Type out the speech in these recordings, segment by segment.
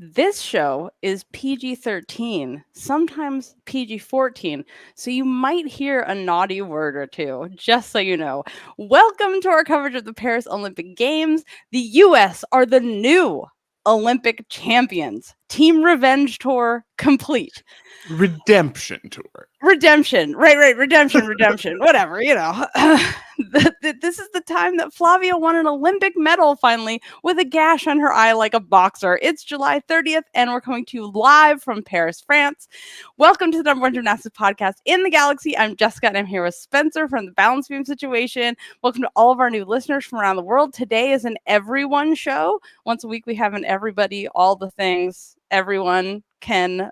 This show is PG-13, sometimes PG-14, so you might hear a naughty word or two, just so you know. Welcome to our coverage of the Paris Olympic Games. The U.S. are the new Olympic champions. Team Revenge Tour complete. Redemption tour. Redemption, right, redemption, whatever, you know. This is the time that Flavia won an Olympic medal finally with a gash on her eye like a boxer. It's July 30th, and we're coming to you live from Paris, France. Welcome to the number one gymnastics podcast in the galaxy. I'm Jessica, and I'm here with Spencer from the Balance Beam Situation. Welcome to all of our new listeners from around the world. Today is an everyone show. Once a week, we have an everybody, all the things, everyone can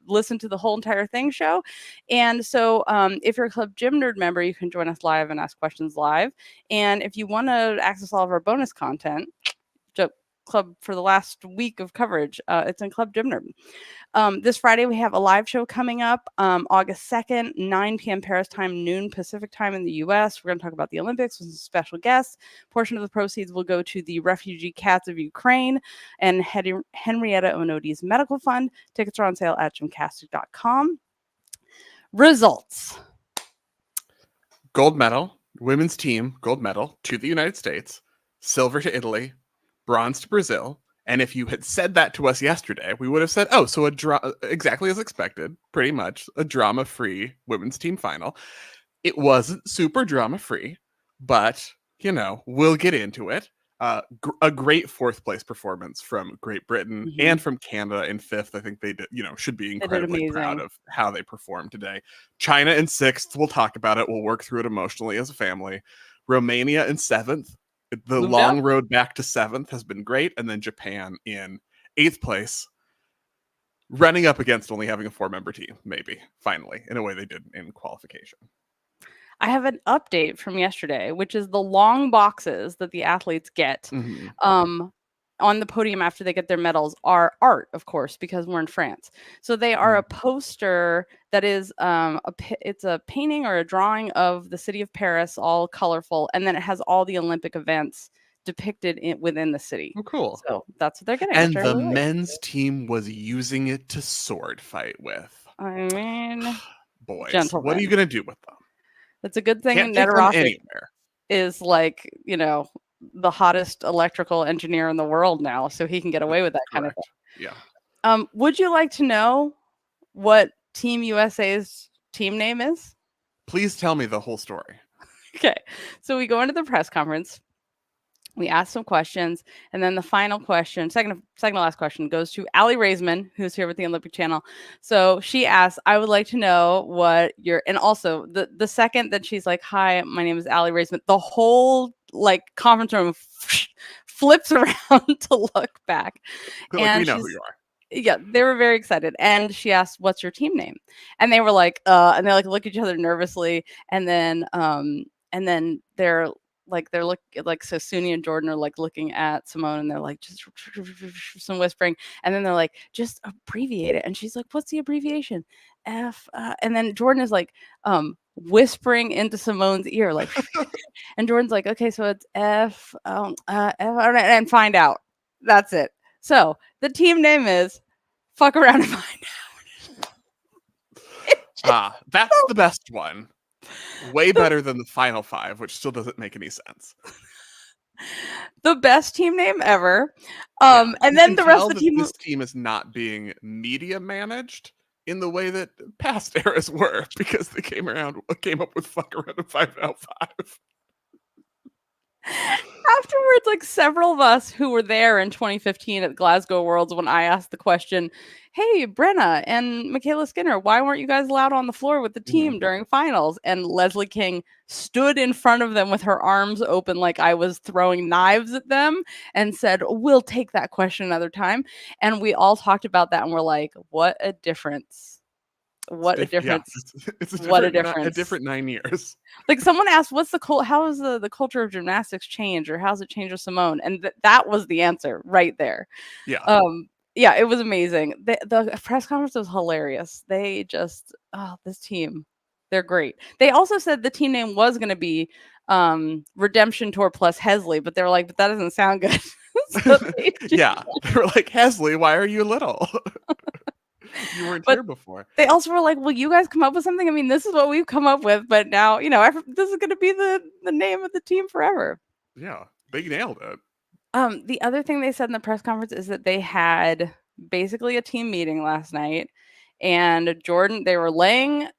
listen to the whole entire thing show. And so if you're a Club Gym Nerd member, you can join us live and ask questions live. And if you want to access all of our bonus content, Club for the last week of coverage, it's in Club Gym Nerd. This Friday, we have a live show coming up, August 2nd, 9 p.m. Paris time, noon Pacific time in the U.S. We're going to talk about the Olympics with some special guests. Portion of the proceeds will go to the refugee cats of Ukraine and Henrietta Onodi's medical fund. Tickets are on sale at gymnastic.com. Results. Gold medal, women's team, gold medal to the United States, silver to Italy, bronze to Brazil. And if you had said that to us yesterday, we would have said, oh, so exactly as expected, pretty much a drama-free women's team final. It wasn't super drama-free, but, you know, we'll get into it. A great fourth place performance from Great Britain and from Canada in fifth. I think they did, should be incredibly proud of how they performed today. China in sixth. We'll talk about it. We'll work through it emotionally as a family. Romania in seventh. The long road back to seventh has been great. And then Japan in eighth place, running up against only having a 4-member team, maybe, finally, in a way they did in qualification. I have an update from yesterday, which is the long boxes that the athletes get on the podium after they get their medals are art, of course, because we're in France. So they are a poster that is it's a painting or a drawing of the city of Paris, all colorful, and then it has all the Olympic events depicted within the city. Oh, cool. So that's what they're getting. And the men's team was using it to sword fight with. I mean, boys, gentlemen. What are you going to do with them? It's a good thing Can't take them anywhere. Is like, the hottest electrical engineer in the world now, so he can get away with that kind of thing. Yeah. Would you like to know what Team USA's team name is? Please tell me the whole story. Okay. So we go into the press conference. We ask some questions, and then the final question, second to last question, goes to Allie Raisman, who's here with the Olympic Channel. So she asks, I would like to know what and also the second that she's like, hi, my name is Allie Raisman, the whole conference room flips around to look back. And we know who you are. Yeah, they were very excited. And she asked, what's your team name? And they were like, and they look at each other nervously, and then they're so Suni and Jordan are looking at Simone, and they're like, just some whispering, and then they're like, just abbreviate it. And she's like, what's the abbreviation? F. And then Jordan is like whispering into Simone's ear, like, and Jordan's like, okay, so it's F, F, and find out. That's it. So the team name is Fuck Around and Find Out. That's the best one. Way better than the final 5, which still doesn't make any sense. The best team name ever. And then the rest of the team. This team is not being media managed in the way that past eras were, because they came up with Fuck Around and Find Out 5. Afterwards, several of us who were there in 2015 at Glasgow Worlds, when I asked the question, hey, Brenna and Michaela Skinner, why weren't you guys allowed on the floor with the team during finals? And Leslie King stood in front of them with her arms open like I was throwing knives at them and said, we'll take that question another time. And we all talked about that, and we're like, what a difference. What a difference. Yeah, what a difference. A different 9 years. Someone asked, how has the culture of gymnastics changed, or how's it changed with Simone? And that was the answer right there. Yeah. Yeah, it was amazing. The press conference was hilarious. They just, this team, they're great. They also said the team name was going to be Redemption Tour plus Hesley, but they were like, but that doesn't sound good. So they just, Yeah, they were like, Hesley, why are you little? You weren't but here before. they also were like, "Will you guys come up with something? I mean, this is what we've come up with, but now, this is going to be the name of the team forever." Yeah, they nailed it. The other thing they said in the press conference is that they had basically a team meeting last night, and Jordan, they were laying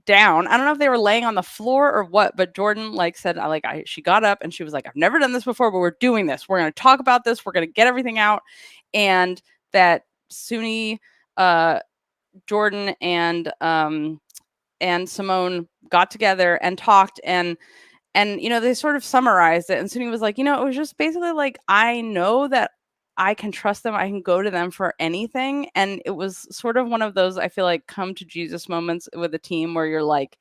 down. I don't know if they were laying on the floor or what, but Jordan said, she got up and she was like, "I've never done this before, but we're doing this. We're going to talk about this. We're going to get everything out." And that Suni, uh, Jordan, and Simone got together and talked, and they sort of summarized it, and Suni was like, it was just basically like, I know that I can trust them, I can go to them for anything. And it was sort of one of those, I feel like, come to Jesus moments with a team where you're like,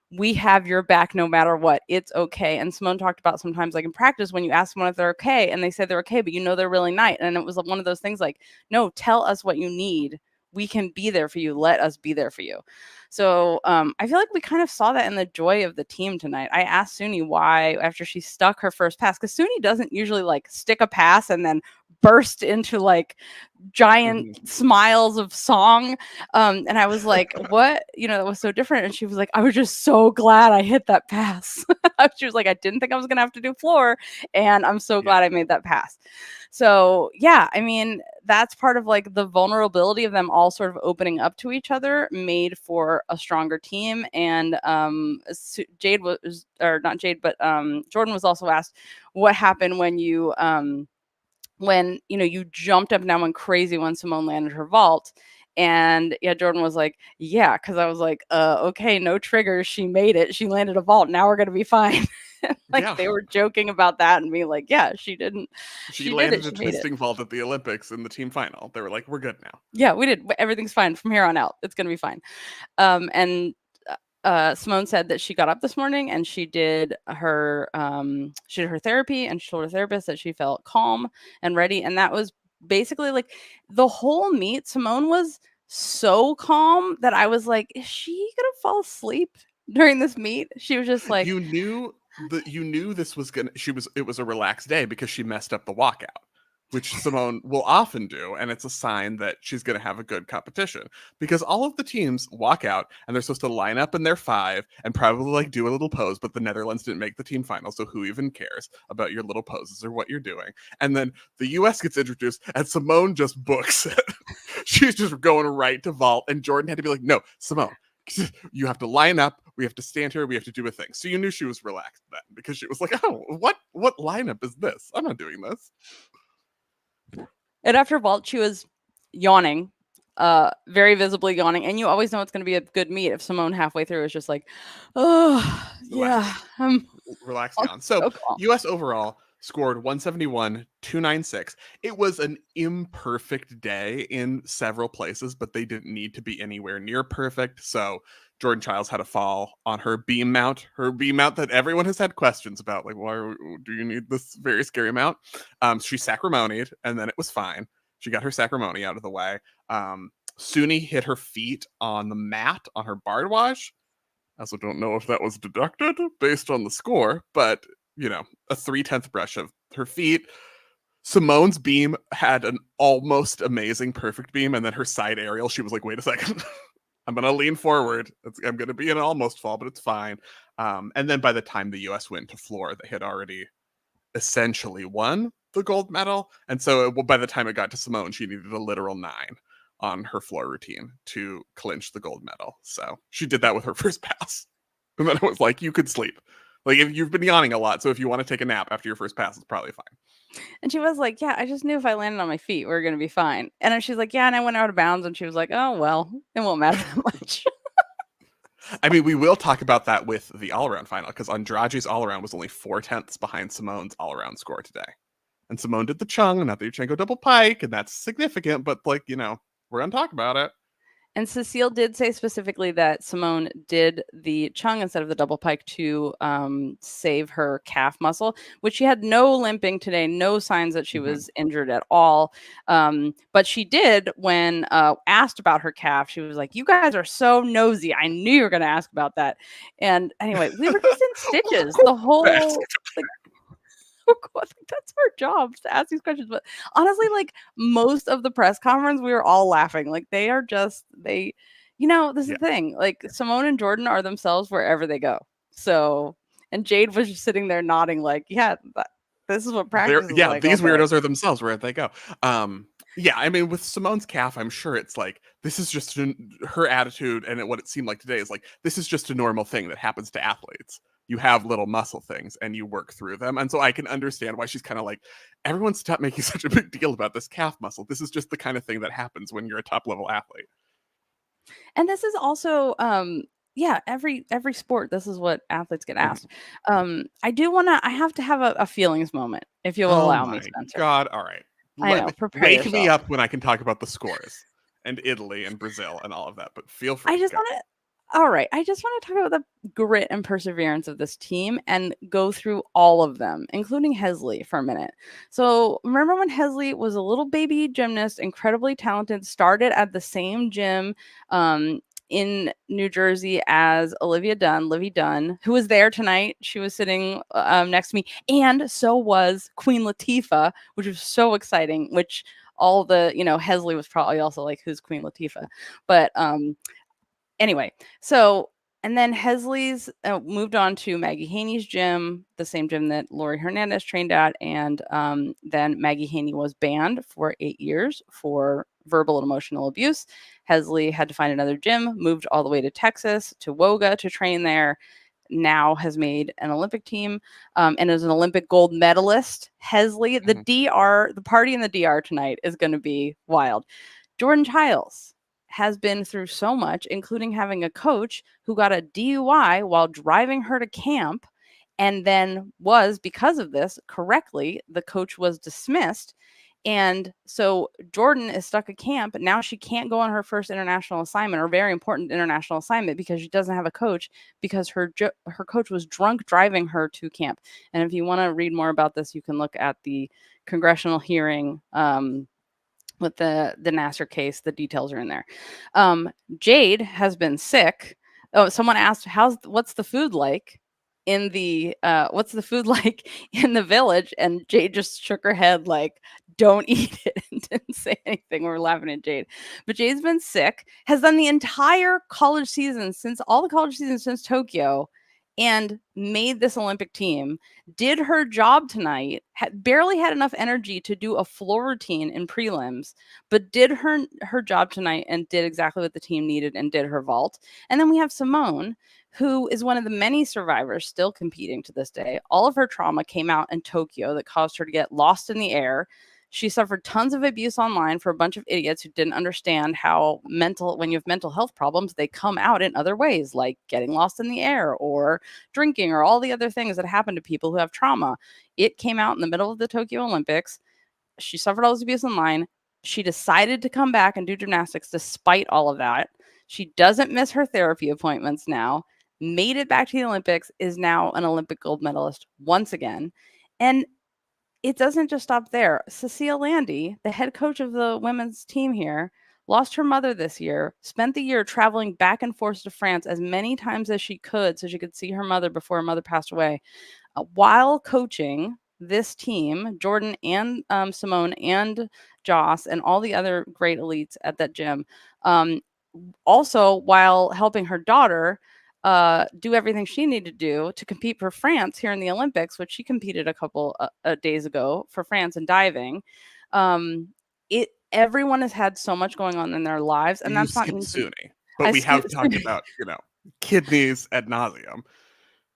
we have your back no matter what. It's okay. And Simone talked about sometimes, like in practice, when you ask someone if they're okay and they say they're okay, but they're really not. And it was one of those things like, no, tell us what you need. We can be there for you. Let us be there for you. So I feel like we kind of saw that in the joy of the team tonight. I asked Suni why, after she stuck her first pass, because Suni doesn't usually stick a pass and then burst into giant smiles of song. And I was like, what? That was so different. And she was like, I was just so glad I hit that pass. She was like, I didn't think I was going to have to do floor. And I'm so glad I made that pass. So, yeah, I mean, that's part of the vulnerability of them all sort of opening up to each other made for a stronger team. And Jade was, or not Jade, but Jordan was also asked what happened when you you jumped up and down, went crazy when Simone landed her vault. And yeah, Jordan was like, yeah, because I was like, okay, no triggers. She made it. She landed a vault. Now we're gonna be fine. They were joking about that and being like, yeah, she didn't. She She did landed it. a She made it. twisting vault at the Olympics in the team final. They were like, we're good now. Yeah, we did. Everything's fine from here on out. It's gonna be fine. And Simone said that she got up this morning and she did her therapy, and she told her therapist that she felt calm and ready. And that was basically the whole meet. Simone was so calm that I was like, is she gonna fall asleep during this meet? She was just like, you knew this was gonna. It was a relaxed day because she messed up the walkout, which Simone will often do, and it's a sign that she's going to have a good competition because all of the teams walk out and they're supposed to line up in their 5 and probably do a little pose, but the Netherlands didn't make the team final, so who even cares about your little poses or what you're doing? And then the US gets introduced and Simone just books it. She's just going right to vault, and Jordan had to be like, no, Simone, you have to line up, we have to stand here, we have to do a thing. So you knew she was relaxed then because she was like, oh, what lineup is this? I'm not doing this. and after vault, she was yawning, very visibly yawning. And you always know it's going to be a good meet if Simone halfway through is just like, oh, yeah, relaxed yawn. So US overall scored 171, 296. It was an imperfect day in several places, but they didn't need to be anywhere near perfect. So Jordan Childs had a fall on her beam mount that everyone has had questions about. Why do you need this very scary mount? She sacrimonied, and then it was fine. She got her sacrimony out of the way. Suni hit her feet on the mat on her barred wash. I also don't know if that was deducted based on the score, but a 3/10 brush of her feet. Simone's beam had an almost amazing perfect beam, and then her side aerial, she was like, wait a second. I'm going to lean forward. I'm going to be an almost fall, but it's fine. And then by the time the US went to floor, they had already essentially won the gold medal. And so by the time it got to Simone, she needed a literal 9 on her floor routine to clinch the gold medal. So she did that with her first pass. And then it was like, you could sleep. If you've been yawning a lot, so if you want to take a nap after your first pass, it's probably fine. And she was like, yeah, I just knew if I landed on my feet, we were going to be fine. And then she's like, yeah, and I went out of bounds. And she was like, oh, well, it won't matter that much. I mean, we will talk about that with the all-around final, because Andrade's all-around was only 4/10 behind Simone's all-around score today. And Simone did the chung, not the Yurchenko double pike, and that's significant, but we're going to talk about it. And Cecile did say specifically that Simone did the chung instead of the double pike to save her calf muscle, which she had no limping today, no signs that she was injured at all. But she did, when asked about her calf, she was like, you guys are so nosy. I knew you were going to ask about that. And anyway, we were just in stitches the whole... Like, that's our job to ask these questions. But honestly, like most of the press conference, we were all laughing. Like they are just this is Yeah. the thing. Like Simone and Jordan are themselves wherever they go. So and Jade was just sitting there nodding, like, yeah, this is what They're practice is yeah, like all these day. weirdos are themselves wherever they go. Yeah, I mean, with Simone's calf, I'm sure it's like this is just her attitude, and what it seemed like today is like this is just a normal thing that happens to athletes. You have little muscle things, and you work through them, and so I can understand why she's kind of like, everyone stop making such a big deal about this calf muscle. This is just the kind of thing that happens when you're a top level athlete. And this is also yeah, every sport, this is what athletes get Mhm. asked. I have to have a feelings moment, if you will Oh allow me, my Spencer. god! All right, I let know, me prepare wake me yourself. up when I can talk about the scores and Italy and Brazil and all of that. But feel I free, just go. want to All right, I just want to talk about the grit and perseverance of this team and go through all of them, including Hesley for a minute. So, remember when Hesley was a little baby gymnast, incredibly talented, started at the same gym in New Jersey as Livy Dunn, who was there tonight. She was sitting next to me, and so was Queen Latifah, which was so exciting. Which all the Hesley was probably also like, who's Queen Latifah, but anyway, so and then Hesley's moved on to Maggie Haney's gym, the same gym that Lori Hernandez trained at, and then Maggie Haney was banned for 8 years for verbal and emotional abuse. Hesley had to find another gym, moved all the way to Texas to Woga to train there. Now has made an Olympic team and is an Olympic gold medalist. Hesley, Mhm. the party in the DR tonight is going to be wild. Jordan Childs has been through so much, including having a coach who got a DUI while driving her to camp. And then was, because of this, correctly, the coach was dismissed. And so Jordan is stuck at camp. Now she can't go on her first international assignment, or very important international assignment, because she doesn't have a coach, because her coach was drunk driving her to camp. And if you want to read more about this, you can look at the congressional hearing with the Nasser case. The details are in there. Jade has been sick. Oh, someone asked, what's the food like in the what's the food like in the village? And Jade just shook her head like, don't eat it, and didn't say anything. We're laughing at Jade. But Jade's been sick, has done the entire college season, since all the college seasons since Tokyo, and made this Olympic team, did her job tonight, barely had enough energy to do a floor routine in prelims, but did her job tonight and did exactly what the team needed and did her vault. And then we have Simone, who is one of the many survivors still competing to this day. All of her trauma came out in Tokyo that caused her to get lost in the air. She suffered tons of abuse online for a bunch of idiots who didn't understand how when you have mental health problems, they come out in other ways, like getting lost in the air or drinking or all the other things that happen to people who have trauma. It came out in the middle of the Tokyo Olympics. She suffered all this abuse online. She decided to come back and do gymnastics despite all of that. She doesn't miss her therapy appointments now, made it back to the Olympics, is now an Olympic gold medalist once again. And it doesn't just stop there. Cecile Landy, the head coach of the women's team here, lost her mother this year, spent the year traveling back and forth to France as many times as she could so she could see her mother before her mother passed away, while coaching this team, Jordan and Simone and Joss and all the other great elites at that gym. Um, Also, while helping her daughter do everything she needed to do to compete for France here in the Olympics, which she competed a couple days ago for France in diving. Um, it Everyone has had so much going on in their lives, and You that's not skipped even Suni, but we have talked about, kidneys ad nauseum.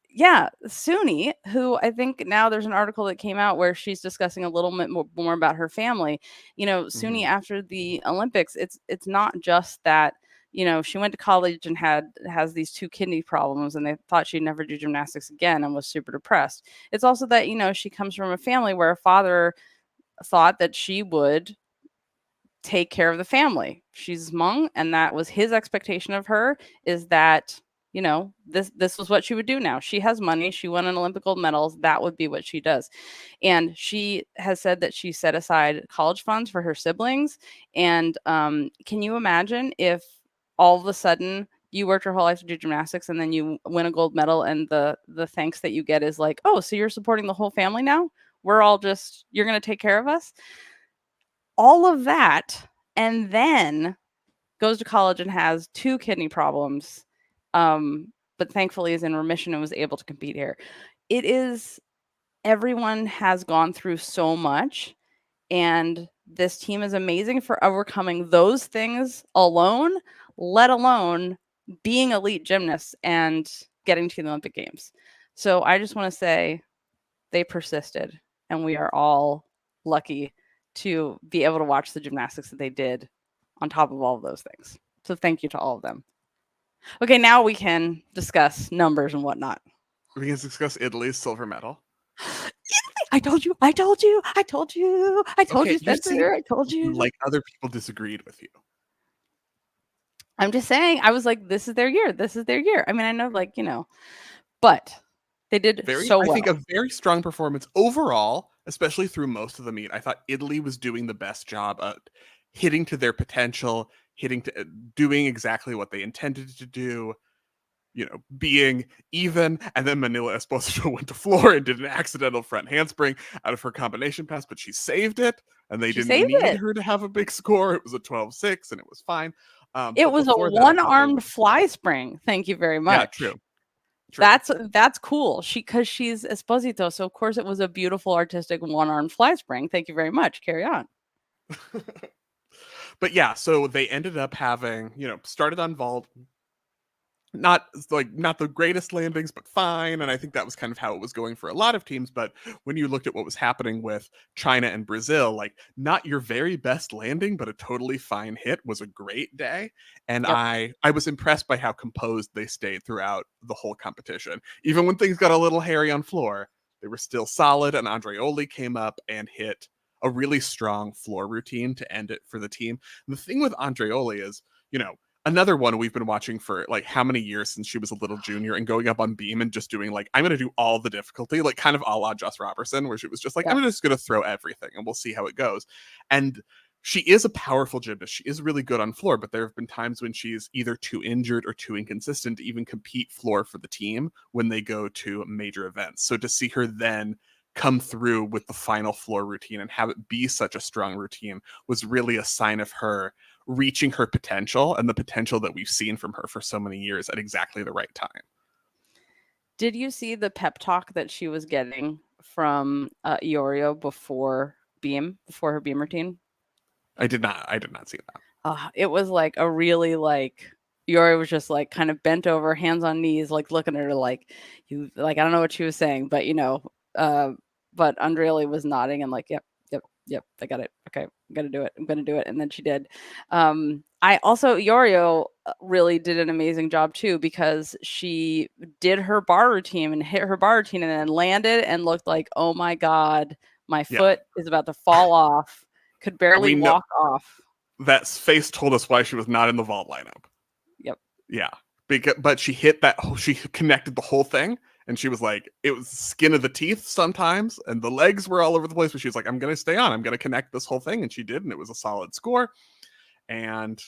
yeah, Suni, who I think now there's an article that came out where she's discussing a little bit more about her family. Suni, Mhm. after the Olympics, it's not just that, she went to college and has these two kidney problems, and they thought she'd never do gymnastics again and was super depressed. It's also that, she comes from a family where a father thought that she would take care of the family. She's Hmong, and that was his expectation of her, is that, this was what she would do now. She has money, she won an Olympic gold medals, that would be what she does. And she has said that she set aside college funds for her siblings. And can you imagine if all of a sudden you worked your whole life to do gymnastics and then you win a gold medal, and the thanks that you get is like, oh, so you're supporting the whole family now? we're all just, you're going to take care of us. All of that. And then goes to college and has 2 kidney problems. But thankfully is in remission and was able to compete here. It is, everyone has gone through so much, and this team is amazing for overcoming those things alone, let alone being elite gymnasts and getting to the Olympic Games. So I just want to say they persisted, and we are all lucky to be able to watch the gymnastics that they did on top of all of those things. So thank you to all of them. Okay, now we can discuss numbers and whatnot. We can discuss Italy's silver medal. I told you, I told you, I told you, I told Okay, you, Spencer, I told you. Like other people disagreed with you. I'm just saying, I was like, this is their year. This is their year. I mean, I know, like, but they did so well. I think a very strong performance overall, especially through most of the meet. I thought Italy was doing the best job at hitting to their potential, doing exactly what they intended to do, being even. And then Manila Esposito went to floor and did an accidental front handspring out of her combination pass, but she saved it, and they didn't need her to have a big score. It was a 12-6, and it was fine. It was a one-armed fly spring. Thank you very much. Yeah, true. That's cool. Because she's Esposito, so of course it was a beautiful artistic one-armed fly spring. Thank you very much. Carry on. But yeah, so they ended up having, started on vault, not the greatest landings, but fine. And I think that was kind of how it was going for a lot of teams. But when you looked at what was happening with China and Brazil, like, not your very best landing, but a totally fine hit was a great day. And yep. I was impressed by how composed they stayed throughout the whole competition. Even when things got a little hairy on floor, they were still solid. And Andreoli came up and hit a really strong floor routine to end it for the team. And the thing with Andreoli is, another one we've been watching for like how many years since she was a little junior, and going up on beam and just doing like, I'm going to do all the difficulty, like kind of a la Joss Robertson, where she was just like, I'm just going to throw everything and we'll see how it goes. And she is a powerful gymnast. She is really good on floor, but there have been times when she's either too injured or too inconsistent to even compete floor for the team when they go to major events. So to see her then come through with the final floor routine and have it be such a strong routine was really a sign of her reaching her potential, and the potential that we've seen from her for so many years, at exactly the right time. Did you see the pep talk that she was getting from Iorio before her beam routine? I did not see that. It was like a really like, Iorio was just like kind of bent over, hands on knees, like looking at her like, you, like, I don't know what she was saying, but but Andreoli was nodding and like, yep, I got it. Okay, I'm gonna do it. And then she did. I also, Iorio really did an amazing job too, because she did her bar routine and hit her bar routine and then landed and looked like, oh my God, my foot is about to fall off. Could barely walk off. That face told us why she was not in the vault lineup. Yep. Yeah. But she hit that, she connected the whole thing. And she was like, it was skin of the teeth sometimes, and the legs were all over the place. But she was like, I'm going to stay on. I'm going to connect this whole thing. And she did, and it was a solid score. And,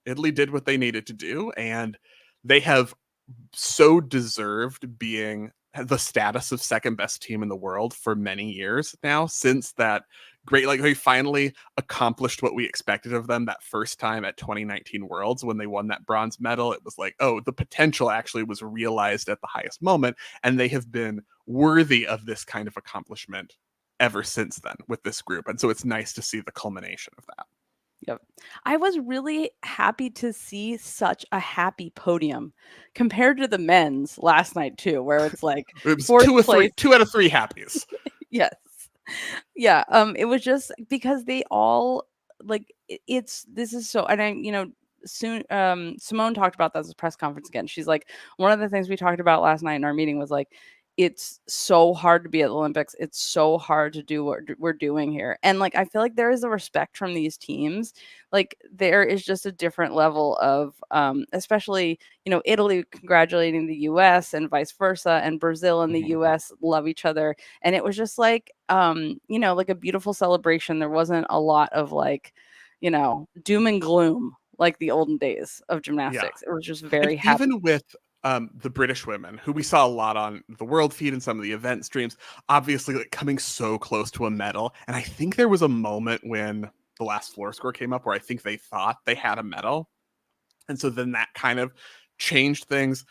Italy did what they needed to do. And they have so deserved being the status of second best team in the world for many years now, since that great, like, they finally accomplished what we expected of them that first time at 2019 Worlds when they won that bronze medal. It was like, oh, the potential actually was realized at the highest moment, and they have been worthy of this kind of accomplishment ever since then with this group. And so it's nice to see the culmination of that. Yep. I was really happy to see such a happy podium compared to the men's last night too, where it's like it was 2 out of 3 happies. Yes. Yeah. It was just because they all like this is so, and I, soon Simone talked about that at the press conference again. She's like, one of the things we talked about last night in our meeting was like, it's so hard to be at the Olympics. It's so hard to do what we're doing here. And like, I feel like there is a respect from these teams. Like, there is just a different level of, especially, Italy congratulating the US and vice versa, and Brazil and the US love each other. And it was just like, like a beautiful celebration. There wasn't a lot of like, doom and gloom like the olden days of gymnastics. It was just very happy. Even with the British women, who we saw a lot on the world feed and some of the event streams, obviously like coming so close to a medal. And I think there was a moment when the last floor score came up where I think they thought they had a medal. And so then that kind of changed things.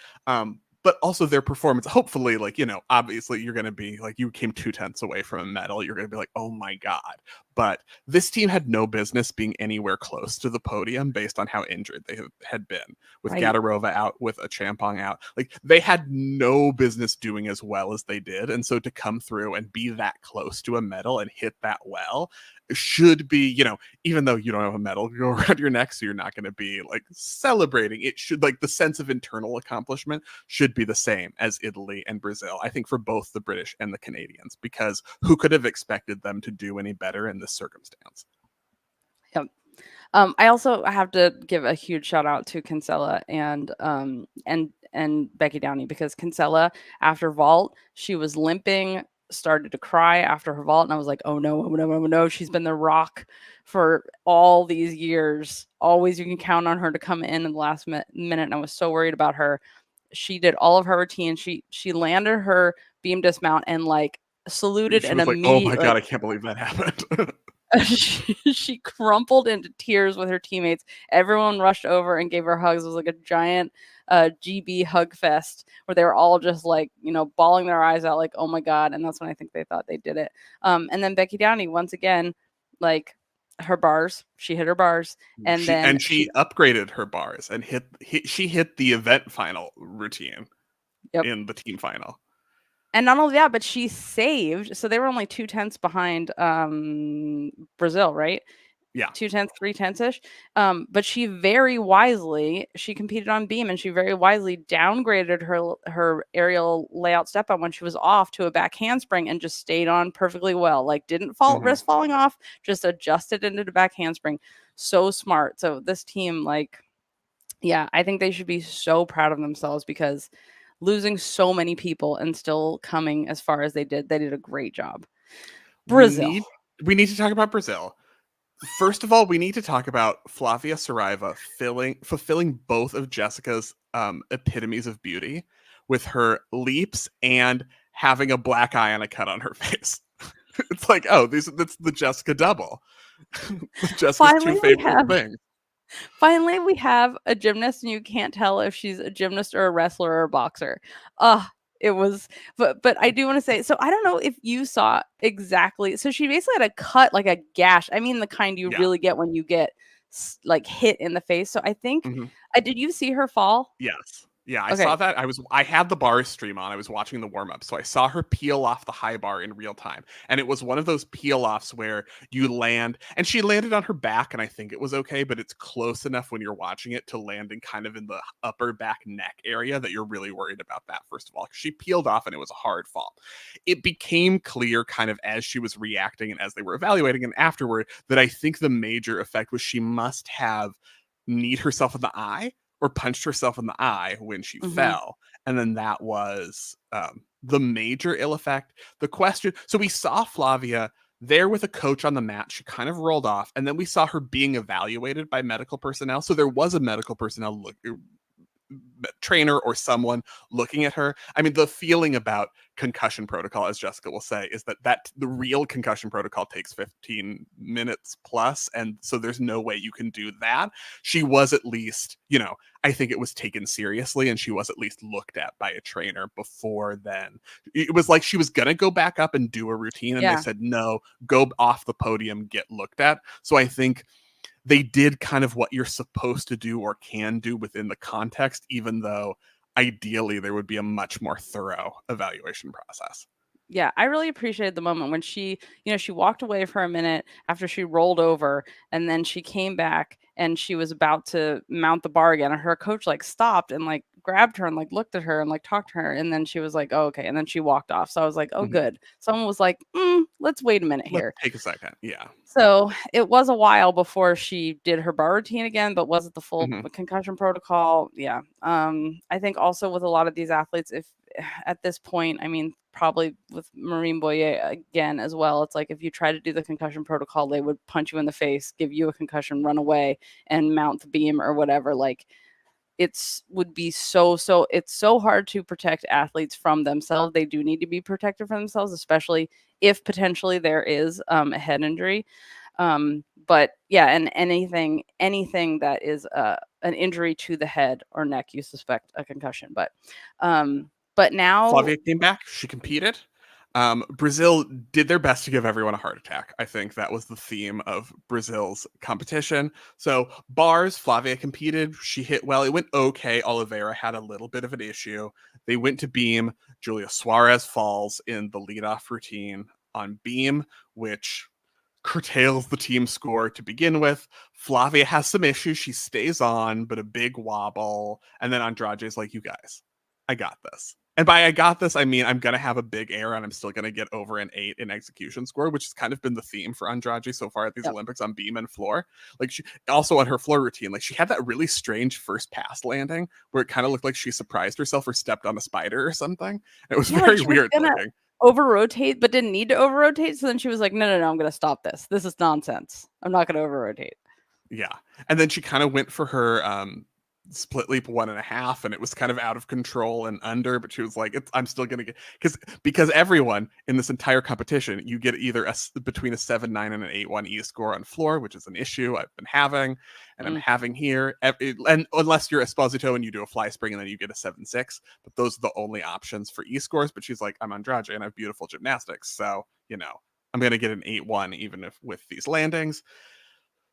But also their performance, hopefully, like, obviously you're going to be like, you came 2/10 away from a medal. You're going to be like, oh my God. But this team had no business being anywhere close to the podium based on how injured they had been, with Right. Gadarova out, with a Champong out. Like, they had no business doing as well as they did. And so to come through and be that close to a medal and hit that well should be, even though you don't have a medal go around your neck, so you're not going to be like celebrating. It should, like, the sense of internal accomplishment should be the same as Italy and Brazil, I think, for both the British and the Canadians, because who could have expected them to do any better in this circumstance? Yep. I also have to give a huge shout out to Kinsella and Becky Downey, because Kinsella, after vault, she was limping, started to cry after her vault, and I was like, oh no, oh no, oh no, she's been the rock for all these years. Always, you can count on her to come in the last minute, and I was so worried about her. She did all of her routine. She landed her beam dismount and like saluted She and was like, oh my immediately God, like I can't believe that happened. she crumpled into tears with her teammates. Everyone rushed over and gave her hugs. It was like a giant GB hug fest where they were all just like, bawling their eyes out, like, oh my God. And that's when I think they thought they did it. And then Becky Downey, once again, like her bars, she hit her bars. And then she upgraded her bars and she hit the event final routine yep. in the team final. And not only that, but she saved. So they were only 2/10 behind Brazil, right? Yeah. 2/10, 3/10 ish. But she very wisely, she competed on beam, and she very wisely downgraded her aerial layout step up when she was off to a back handspring and just stayed on perfectly well. Like, didn't fall risk falling off, just adjusted into the back handspring. So smart. So this team, like, yeah, I think they should be so proud of themselves, because losing so many people and still coming as far as they did a great job. Brazil. We need to talk about Brazil. First of all, we need to talk about Flavia Saraiva fulfilling both of Jessica's epitomes of beauty with her leaps and having a black eye and a cut on her face. It's like, oh, that's the Jessica double. Jessica's Finally, two favorite things. Finally, we have a gymnast, and you can't tell if she's a gymnast or a wrestler or a boxer. It was, but I do want to say, so I don't know if you saw exactly. So she basically had a cut, like a gash. I mean, the kind you really get when you get like hit in the face. So I think, did you see her fall? Yes. Yeah, I saw that. I had the bar stream on. I was watching the warm up, so I saw her peel off the high bar in real time. And it was one of those peel offs where you land, and she landed on her back, and I think it was okay, but it's close enough when you're watching it to landing kind of in the upper back neck area that you're really worried about that, first of all. She peeled off and it was a hard fall. It became clear kind of as she was reacting and as they were evaluating and afterward that I think the major effect was she must have kneed herself in the eye or punched herself in the eye when she fell. And then that was the major ill effect. The question, so we saw Flavia there with a coach on the mat. She kind of rolled off, and then we saw her being evaluated by medical personnel. So there was a medical personnel trainer or someone looking at her. I mean, the feeling about concussion protocol, as Jessica will say, is that the real concussion protocol takes 15 minutes plus, and so there's no way you can do that. She was at least, I think it was taken seriously, and she was at least looked at by a trainer before then. It was like she was gonna go back up and do a routine, and they said, no, go off the podium, get looked at. So I think they did kind of what you're supposed to do or can do within the context, even though ideally there would be a much more thorough evaluation process. Yeah, I really appreciated the moment when she walked away for a minute after she rolled over, and then she came back and she was about to mount the bar again, and her coach like stopped and like grabbed her and like looked at her and like talked to her, and then she was like, oh, okay, and then she walked off. So I was like, oh, good. Someone was like, let's wait a minute here. Let's take a second. Yeah. So it was a while before she did her bar routine again, but was it the full concussion protocol? Yeah. I think also with a lot of these athletes, if at this point, I mean, probably with Marine Boyer again as well, it's like if you try to do the concussion protocol, they would punch you in the face, give you a concussion, run away, and mount the beam or whatever. Like, it's would be it's so hard to protect athletes from themselves. They do need to be protected from themselves, especially if potentially there is a head injury. But yeah, and anything that is an injury to the head or neck, you suspect a concussion. But now, Flavia came back. She competed. Brazil did their best to give everyone a heart attack. I think that was the theme of Brazil's competition. So bars, Flavia competed. She hit well. It went okay. Oliveira had a little bit of an issue. They went to beam. Julia Suarez falls in the leadoff routine on beam, which curtails the team score to begin with. Flavia has some issues. She stays on, but a big wobble. And then Andrade's like, you guys, I got this. And by I got this, I mean I'm going to have a big error and I'm still going to get over an 8 in execution score, which has kind of been the theme for Andrade so far at these yep. Olympics on beam and floor. Like she also on her floor routine, like she had that really strange first pass landing where it kind of looked like she surprised herself or stepped on a spider or something. It was very weird looking. Over rotate, but didn't need to over rotate. So then she was like, no, I'm going to stop this. This is nonsense. I'm not going to over rotate. Yeah. And then she kind of went for her split leap 1.5 and it was kind of out of control and under, but she was like, I'm still going to get, because everyone in this entire competition, you get either between a 7.9 and an 8.1 E score on floor, which is an issue I've been having and I'm having here. And unless you're Esposito and you do a fly spring and then you get a 7.6, but those are the only options for E scores. But she's like, I'm Andrade and I have beautiful gymnastics. So, I'm going to get an 8.1 even if with these landings.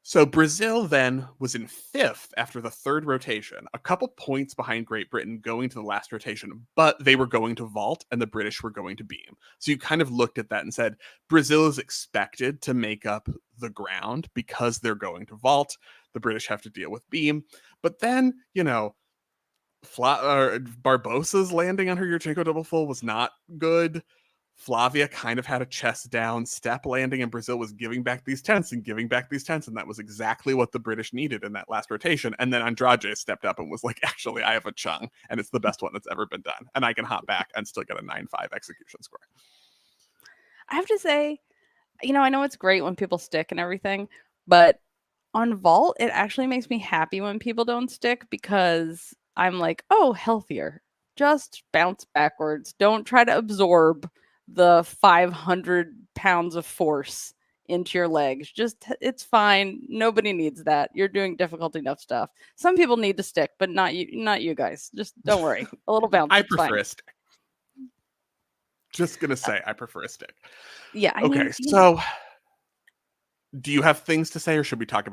So Brazil then was in 5th after the 3rd rotation, a couple points behind Great Britain going to the last rotation, but they were going to vault and the British were going to beam. So you kind of looked at that and said, Brazil is expected to make up the ground because they're going to vault. The British have to deal with beam. But then, Barbosa's landing on her Yurchenko double full was not good. Flavia kind of had a chest down step landing, and Brazil was giving back these tenths, and that was exactly what the British needed in that last rotation. And then Andrade stepped up and was like, actually, I have a chung, and it's the best one that's ever been done, and I can hop back and still get a 9.5 execution score. I have to say, I know it's great when people stick and everything, but on vault, it actually makes me happy when people don't stick because I'm like, oh, healthier. Just bounce backwards. Don't try to absorb the 500 pounds of force into your legs. It's fine. Nobody needs that. You're doing difficult enough stuff. Some people need to stick, but not you guys. Just don't worry. A little bounce. I prefer a stick. Just gonna say, I prefer a stick. Yeah. I mean, so do you have things to say, or can we talk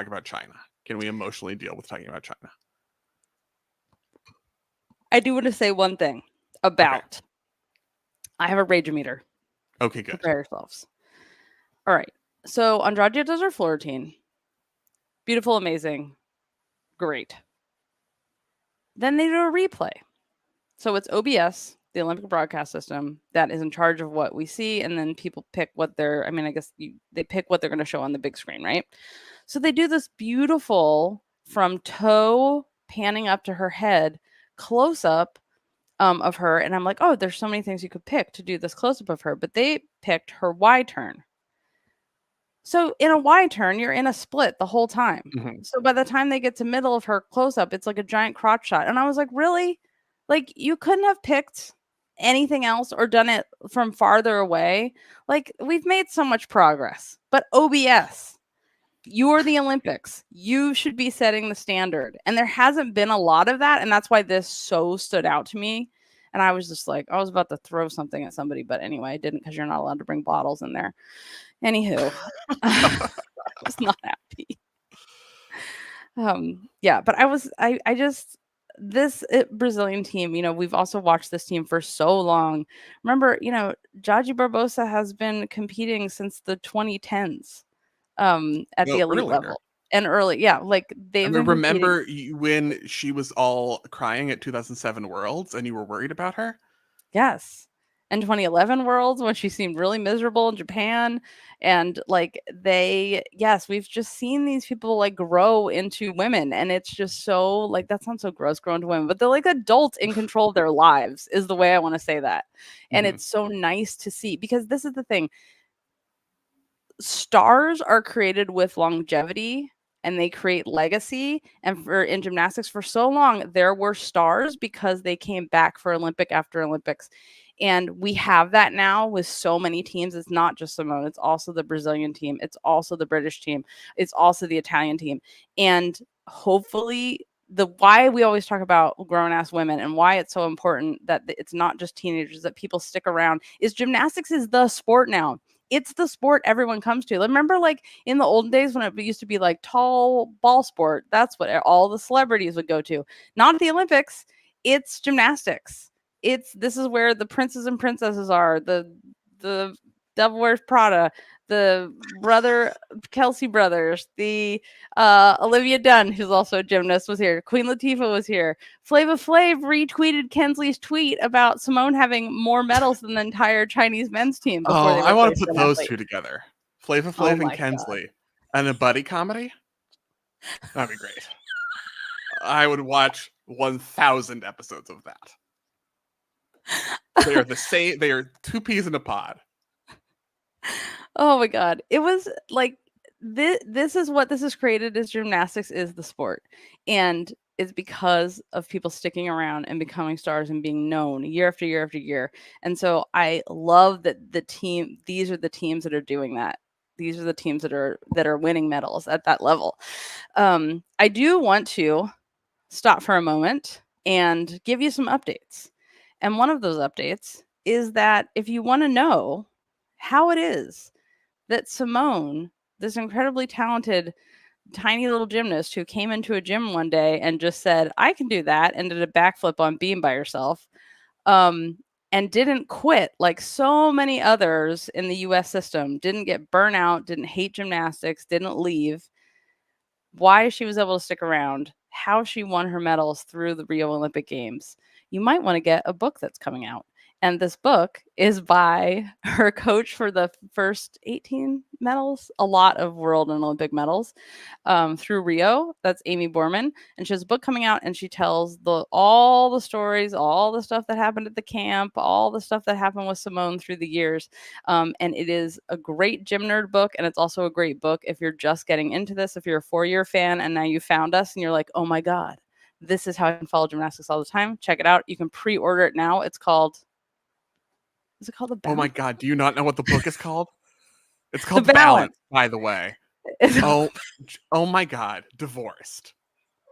about China? Can we emotionally deal with talking about China? I do want to say one thing about. Okay. I have a rage meter. Okay, good. Prepare yourselves. All right. So Andrade does her floor routine. Beautiful, amazing, great. Then they do a replay. So it's OBS, the Olympic broadcast system, that is in charge of what we see, and then people pick what they pick what they're going to show on the big screen, right? So they do this beautiful from toe panning up to her head close up of her, and I'm like, oh, there's so many things you could pick to do this close up of her, but they picked her Y turn. So in a Y turn, you're in a split the whole time. Mm-hmm. So by the time they get to middle of her close up, it's like a giant crotch shot, and I was like, really? Like, you couldn't have picked anything else or done it from farther away? Like, we've made so much progress, but OBS, you're the Olympics. You should be setting the standard. And there hasn't been a lot of that. And that's why this so stood out to me. And I was just like, I was about to throw something at somebody, but anyway, I didn't because you're not allowed to bring bottles in there. Anywho, I was not happy. Yeah, but this Brazilian team, we've also watched this team for so long. Remember, Jaji Barbosa has been competing since the 2010s at the elite level. And early, yeah, like they've been remember when she was all crying at 2007 Worlds and you were worried about her? Yes. And 2011 Worlds when she seemed really miserable in Japan. And like we've just seen these people like grow into women. And it's just so like, that sounds so gross, grown to women, but they're like adults in control of their lives is the way I want to say that. And it's so nice to see, because this is the thing. Stars are created with longevity and they create legacy. And in gymnastics for so long, there were stars because they came back for Olympic after Olympics. And we have that now with so many teams. It's not just Simone, it's also the Brazilian team, it's also the British team, it's also the Italian team. And hopefully, the why we always talk about grown ass women and why it's so important that it's not just teenagers, that people stick around, is gymnastics is the sport now. It's the sport everyone comes to. Remember, like in the olden days when it used to be like tall ball sport, that's what all the celebrities would go to. Not the Olympics, it's gymnastics. This is where the princes and princesses are. The Devil Wears Prada, the brother Kelsey brothers, the Olivia Dunn, who's also a gymnast, was here. Queen Latifah was here. Flavia Flav retweeted Kensley's tweet about Simone having more medals than the entire Chinese men's team before Oh, they I want replaced to put an those athlete. two together. Flavia Oh Flav and my God. Kensley. And a buddy comedy? That'd be great. I would watch 1,000 episodes of that. They are the same. They are two peas in a pod. Oh my God. It was like this is what this has created, is gymnastics is the sport. And it's because of people sticking around and becoming stars and being known year after year after year. And so I love that these are the teams that are doing that. These are the teams that are winning medals at that level. I do want to stop for a moment and give you some updates. And one of those updates is that if you want to know how it is that Simone, this incredibly talented, tiny little gymnast who came into a gym one day and just said, I can do that, and did a backflip on beam by herself, and didn't quit like so many others in the US system, didn't get burnout, didn't hate gymnastics, didn't leave, why she was able to stick around, how she won her medals through the Rio Olympic Games, you might want to get a book that's coming out. And this book is by her coach for the first 18 medals, a lot of world and Olympic medals, through Rio. That's Amy Borman. And she has a book coming out, and she tells all the stories, all the stuff that happened at the camp, all the stuff that happened with Simone through the years. And it is a great gym nerd book. And it's also a great book if you're just getting into this, if you're a 4-year fan and now you found us and you're like, oh my God, this is how I can follow gymnastics all the time. Check it out. You can pre-order it now. Is it called The Balance? Oh my God, do you not know what the book is called? It's The called Balance. Balance, by the way. Oh my God, divorced.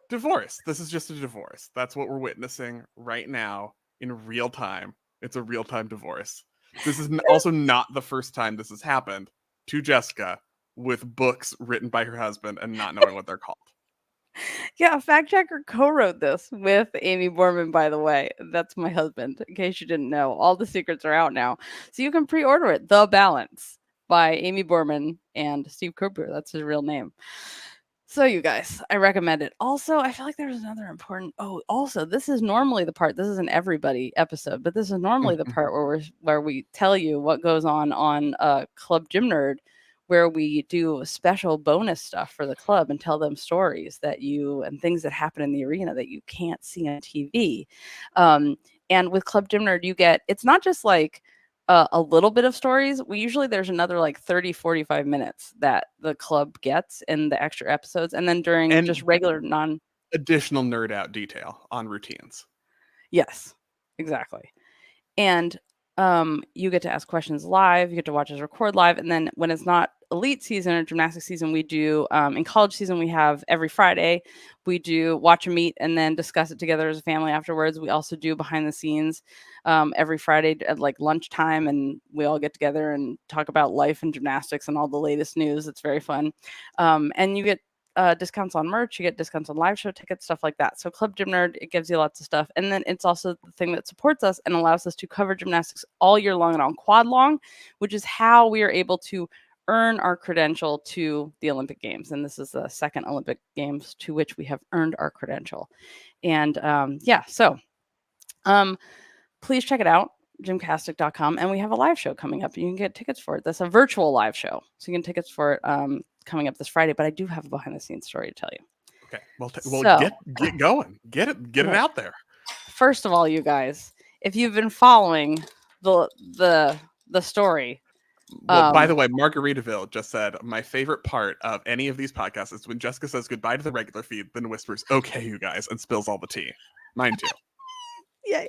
Divorce. This is just a divorce. That's what we're witnessing right now in real time. It's a real time divorce. This is also not the first time this has happened to Jessica with books written by her husband and not knowing what they're called. Yeah, a fact checker co-wrote this with Amy Borman, by the way. That's my husband, in case you didn't know. All the secrets are out now. So you can pre-order it. The Balance by Amy Borman and Steve Cooper. That's his real name. So you guys, I recommend it. Also, I feel like there's another important. Oh, also, this is normally the part. This is an everybody episode, but this is normally the part where we tell you what goes on Club Gym Nerd, where we do special bonus stuff for the club and tell them stories and things that happen in the arena that you can't see on TV. And with Club Gym Nerd, it's not just like a little bit of stories. There's another like 30-45 minutes that the club gets in the extra episodes, and then during just regular additional nerd out detail on routines. Yes, exactly. And you get to ask questions live, you get to watch us record live, and then when it's not elite season or gymnastics season, we do in college season, we have every Friday we do watch a meet and then discuss it together as a family afterwards. We also do behind the scenes every Friday at like lunchtime, and we all get together and talk about life and gymnastics and all the latest news. It's very fun. And you get discounts on merch, you get discounts on live show tickets, stuff like that. So Club Gym Nerd, it gives you lots of stuff. And then it's also the thing that supports us and allows us to cover gymnastics all year long and on quad long, which is how we are able to earn our credential to the Olympic Games. And this is the second Olympic Games to which we have earned our credential. And please check it out, gymcastic.com. And we have a live show coming up. You can get tickets for it. That's a virtual live show. So you can get tickets for it coming up this Friday. But I do have a behind the scenes story to tell you. Okay. Well, get going. Get it out there. First of all, you guys, if you've been following the story, Well, by Um, the way, Margaritaville just said my favorite part of any of these podcasts is when Jessica says goodbye to the regular feed, then whispers, "Okay, you guys," and spills all the tea. Mind you. Yay.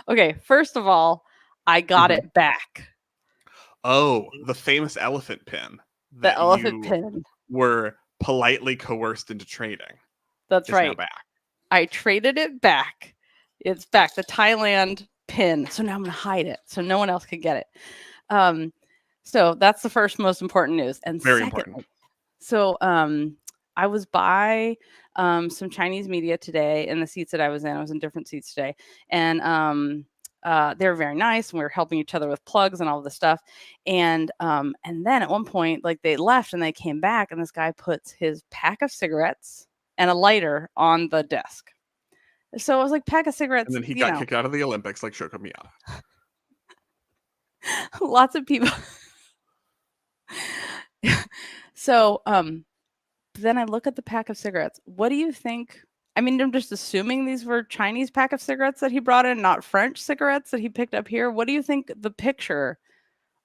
Okay, first of all, I got Mhm. it back. Oh, the famous elephant pin The that elephant you pin. were politely coerced into trading That's is now right. back. I traded it back. It's back, the Thailand pin. So now I'm gonna hide it so no one else can get it. Um, so that's the first most important news. And Very important. secondly, so I was by some Chinese media today in the seats that I was in. I was in different seats today, and they were very nice, and we were helping each other with plugs and all this stuff. And then at one point, like they left and they came back, and this guy puts his pack of cigarettes and a lighter on the desk. So I was like, pack of And cigarettes, then he got kicked out of the Olympics like Shoko Miata. lots of people. So then I look at the pack of cigarettes. What do you think? I mean, I'm just assuming these were Chinese pack of cigarettes that he brought in, not French cigarettes that he picked up here. What do you think the picture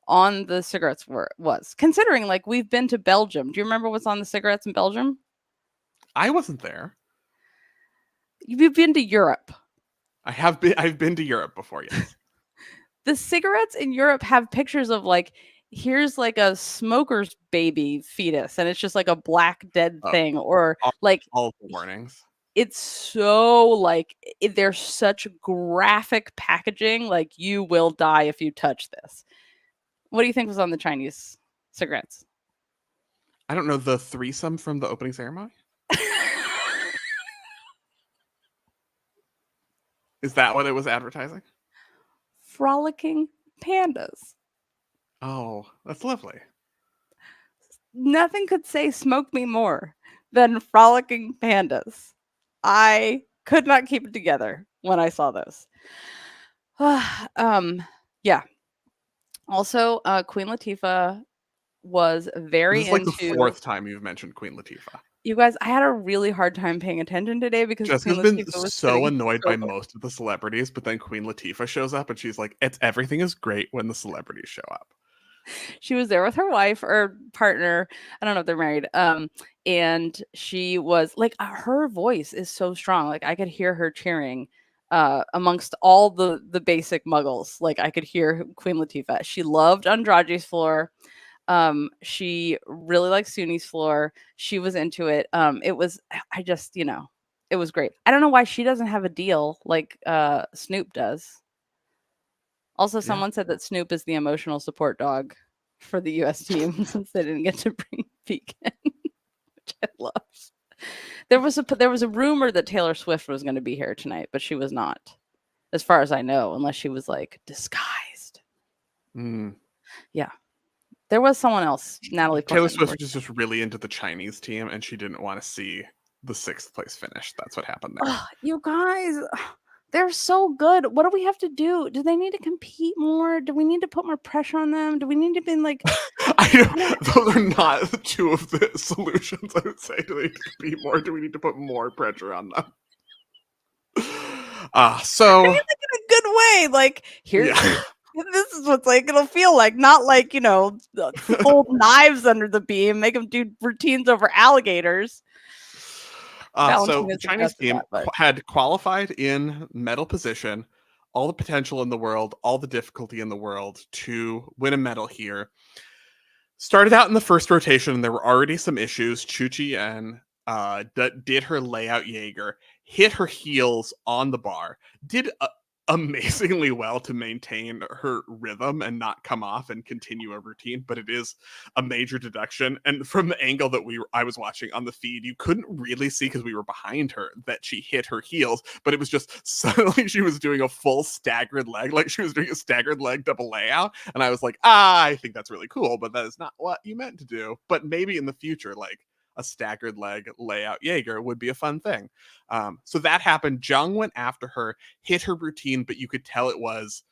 on the cigarettes was? Considering like we've been to Belgium. Do you remember what's on the cigarettes in Belgium? I wasn't there. You've been to Europe. I've been to Europe before, yes. The cigarettes in Europe have pictures of like here's like a smoker's baby fetus and it's just like a black dead Oh, thing or all, like all the warnings. it's so like there's such graphic packaging like you will die if you touch this. What do you think was on the Chinese cigarettes? I don't know, the threesome from the opening ceremony? Is that what it was advertising? Frolicking pandas. Oh, that's lovely. Nothing could say smoke me more than frolicking pandas. I could not keep it together when I saw those. Yeah. Also, Queen Latifah was This very is like the into fourth time you've mentioned Queen Latifah. you guys. I had a really hard time paying attention today because Queen Jessica's been Latifah was so sitting annoyed so by close. most of the celebrities, but then Queen Latifah shows up and she's like, "It's everything is great when the celebrities show up." She was there with her wife or partner. I don't know if they're married. And she was like, her voice is so strong. Like I could hear her cheering amongst all the basic muggles. Like I could hear Queen Latifah. She loved Andrade's floor. She really liked Suni's floor. She was into it. It was I just, it was great. I don't know why she doesn't have a deal like Snoop does. Also, Yeah. someone said that Snoop is the emotional support dog for the US team since they didn't get to bring Pekin, which I love. There was a rumor that Taylor Swift was going to be here tonight, but she was not, as far as I know, unless she was like disguised. Mm. Yeah. There was someone else, Natalie Taylor Portman. Swift was just really into the Chinese team and she didn't want to see the 6th place finish. That's what happened there. Oh, you guys, they're so good. What do we have to do? Do they need to compete more? Do we need to put more pressure on them? Do we need to be like Those are not two of the solutions I would say. Do they need to compete more? Do we need to put more pressure on them? I mean, like in a good way. Like here's yeah. this is what's like it'll feel like, not like fold knives under the beam, make them do routines over alligators. So the Valentina's Chinese suggested team that, but had qualified in medal position, all the potential in the world, all the difficulty in the world to win a medal here. Started out in the first rotation, and there were already some issues. Chu Chien did her layout Jaeger, hit her heels on the bar, did amazingly well to maintain her rhythm and not come off and continue a routine, but it is a major deduction. And from the angle that I was watching on the feed, you couldn't really see because we were behind her that she hit her heels, but it was just suddenly she was doing a full staggered leg, like she was doing a staggered leg double layout. And I was like, I think that's really cool, but that is not what you meant to do. But maybe in the future, like a staggered leg layout Jaeger would be a fun thing. So that happened. Jung went after her, hit her routine, but you could tell it was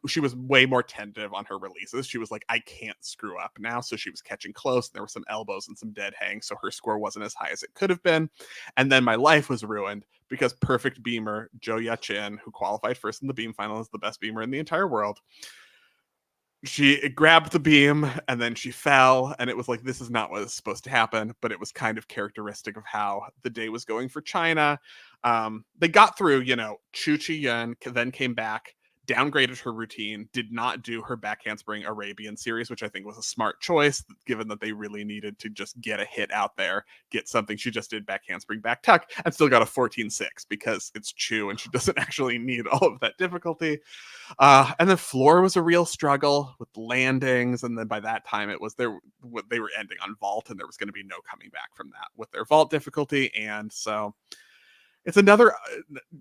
she was way more tentative on her releases. She was like, I can't screw up now. So she was catching close. There were some elbows and some dead hangs. So her score wasn't as high as it could have been. And then my life was ruined because perfect beamer, Jo Ya-Chin, who qualified first in the beam final, is the best beamer in the entire world, she grabbed the beam and then she fell, and it was like, this is not what is supposed to happen, but it was kind of characteristic of how the day was going for China. They got through, Chu Chi Yun then came back, downgraded her routine, did not do her back handspring Arabian series, which I think was a smart choice, given that they really needed to just get a hit out there, get something. She just did back handspring, back tuck, and still got a 14-6 because it's Chu and she doesn't actually need all of that difficulty. And then floor was a real struggle with landings, and then by that time they were ending on vault, and there was going to be no coming back from that with their vault difficulty. And so it's another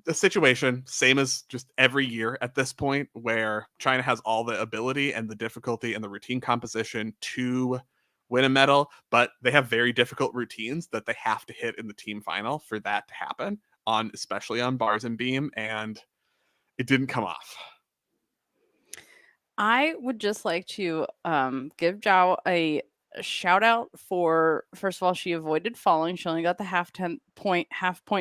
a situation, same as just every year at this point, where China has all the ability and the difficulty and the routine composition to win a medal, but they have very difficult routines that they have to hit in the team final for that to happen, especially on bars and beam, and it didn't come off. I would just like to give Zhao a shout out for, first of all, she avoided falling. She only got the half point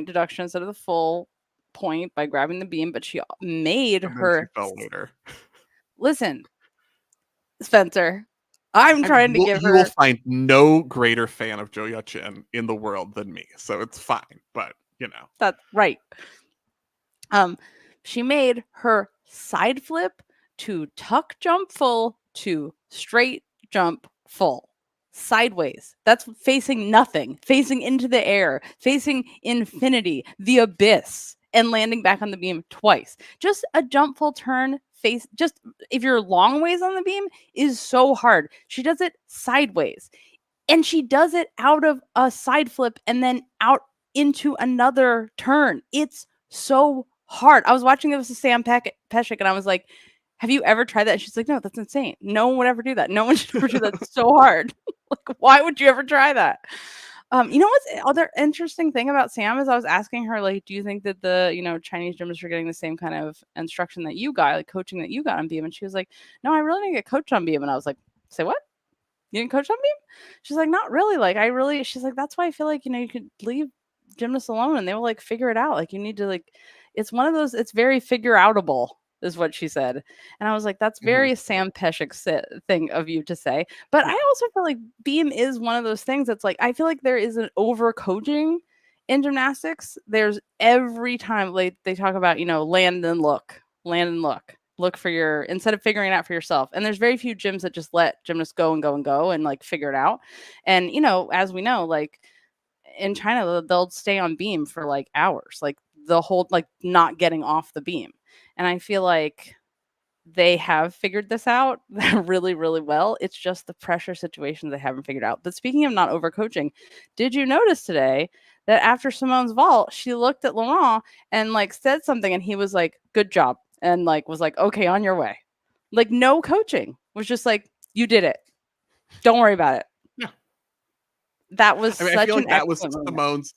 deduction instead of the full point by grabbing the beam, but she made And then she her fell later. listen, Spencer. I'm trying to give You will her. find no greater fan of Zhou Yuqin in the world than me, so it's fine. But That's right. She made her side flip to tuck jump full to straight jump full. Sideways. That's facing nothing, facing into the air, facing infinity, the abyss, and landing back on the beam twice. Just a jump full turn face, just if you're long ways on the beam, is so hard. She does it sideways. And she does it out of a side flip and then out into another turn. It's so hard. I was watching this with Sam Peshek and I was like, have you ever tried that? And she's like, no, that's insane. No one would ever do that. No one should ever do that. It's so hard. Like, why would you ever try that? What's other interesting thing about Sam is I was asking her, like, do you think that the, Chinese gymnasts are getting the same kind of instruction that you got, like coaching that you got on beam? And she was like, no, I really didn't get coached on beam. And I was like, say what? You didn't coach on beam? She's like, not really. She's like, that's why I feel like, you could leave gymnasts alone and they will like figure it out. Like you need to it's one of those, it's very figure outable is what she said. And I was like, that's very Sam Peshek thing of you to say. But I also feel like beam is one of those things that's like, I feel like there is an over coaching in gymnastics. There's every time like they talk about, land and look. Look for instead of figuring it out for yourself. And there's very few gyms that just let gymnasts go and go and go and like figure it out. And as we know, like in China, they'll stay on beam for like hours, like the whole like not getting off the beam. And I feel like they have figured this out really, really well. It's just the pressure situations they haven't figured out. But speaking of not overcoaching, did you notice today that after Simone's vault, she looked at Laurent and like said something and he was like, good job. And like was like, okay, on your way. Like no coaching. Was just like, you did it. Don't worry about it. Yeah. That was I feel like that was moment. Simone's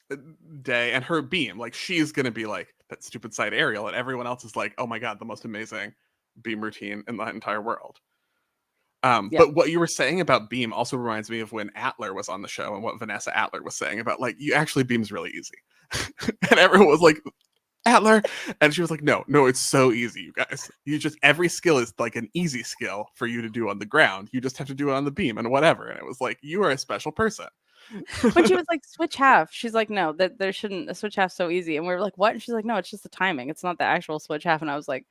day and her beam. Like she's gonna be like that stupid side aerial, and everyone else is like, oh my god, the most amazing beam routine in the entire world. But what you were saying about beam also reminds me of when Atler was on the show and what Vanessa Atler was saying about like, you actually beam's really easy. And everyone was like, Atler, and she was like, no, it's so easy, you guys. You just, every skill is like an easy skill for you to do on the ground. You just have to do it on the beam and whatever. And it was like, you are a special person. When she was like switch half, she's like, no, that there shouldn't, a switch half so easy. And we were like, what? And she's like, no, it's just the timing. It's not the actual switch half. And I was like,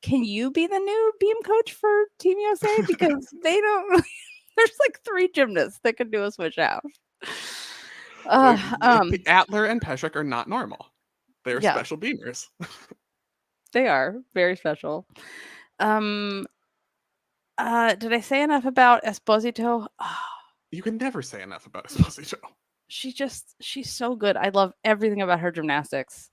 can you be the new beam coach for Team USA? Because they don't there's like 3 gymnasts that can do a switch half. Atler and Peshek are not normal. They're special beamers. They are very special. Did I say enough about Esposito? You can never say enough about Esposito. She's so good. I love everything about her gymnastics.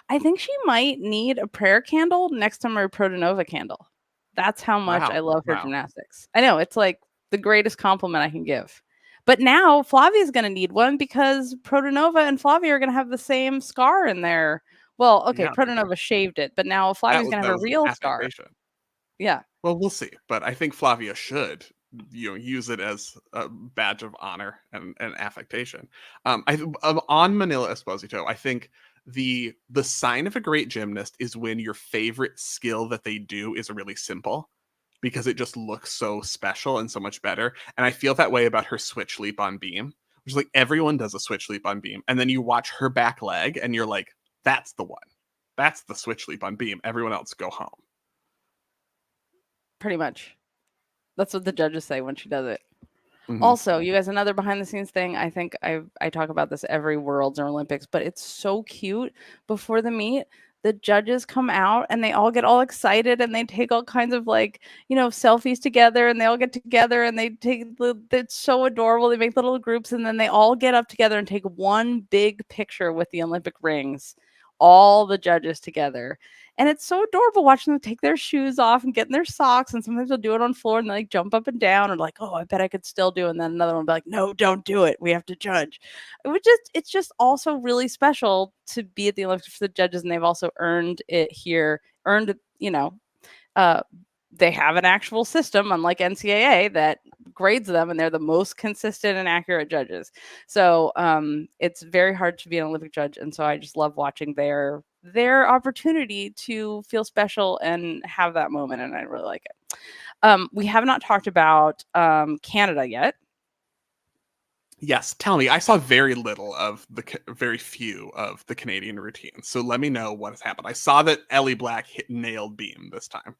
I think she might need a prayer candle next to my Protonova candle. That's how much I love her gymnastics. I know, it's like the greatest compliment I can give. But now Flavia is going to need one because Protonova and Flavia are going to have the same scar in there. Well, okay, Protonova shaved it, but now Flavia's going to have a real scar. Yeah. Well, we'll see. But I think Flavia should use it as a badge of honor and affectation. On Manila Esposito, I think the sign of a great gymnast is when your favorite skill that they do is really simple because it just looks so special and so much better. And I feel that way about her switch leap on beam, which is like everyone does a switch leap on beam. And then you watch her back leg and you're like, that's the one. That's the switch leap on beam. Everyone else go home. Pretty much. That's what the judges say when she does it. Mhm. Also, you guys, another behind the scenes thing. I think I talk about this every Worlds or Olympics, but it's so cute. Before the meet, the judges come out and they all get all excited and they take all kinds of like, selfies together, and they all get together and they it's so adorable. They make little groups and then they all get up together and take one big picture with the Olympic rings, all the judges together. And it's so adorable watching them take their shoes off and get in their socks. And sometimes they'll do it on floor and they like jump up and down and like, oh, I bet I could still do. And then another one will be like, no, don't do it. We have to judge. It's just also really special to be at the Olympics for the judges. And they've also earned it here, uh, they have an actual system, unlike NCAA, that grades them, and they're the most consistent and accurate judges. So it's very hard to be an Olympic judge, and so I just love watching their opportunity to feel special and have that moment, and I really like it. We have not talked about Canada yet. Yes, tell me. I saw very few of the Canadian routines. So let me know what has happened. I saw that Ellie Black nailed beam this time.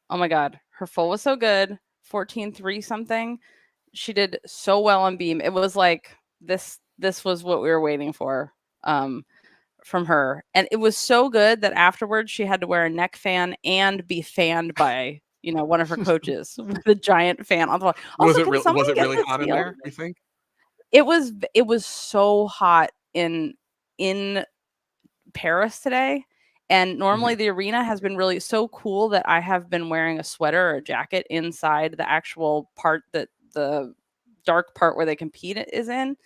Oh my God, her full was so good. 14.3 something. She did so well on beam. It was like this was what we were waiting for from her. And it was so good that afterwards she had to wear a neck fan and be fanned by, one of her coaches with a giant fan on the wall. Also, can someone was it get really this hot in field? there, you think? It was so hot in Paris today. And normally the arena has been really so cool that I have been wearing a sweater or a jacket inside the actual part that the dark part where they compete is in.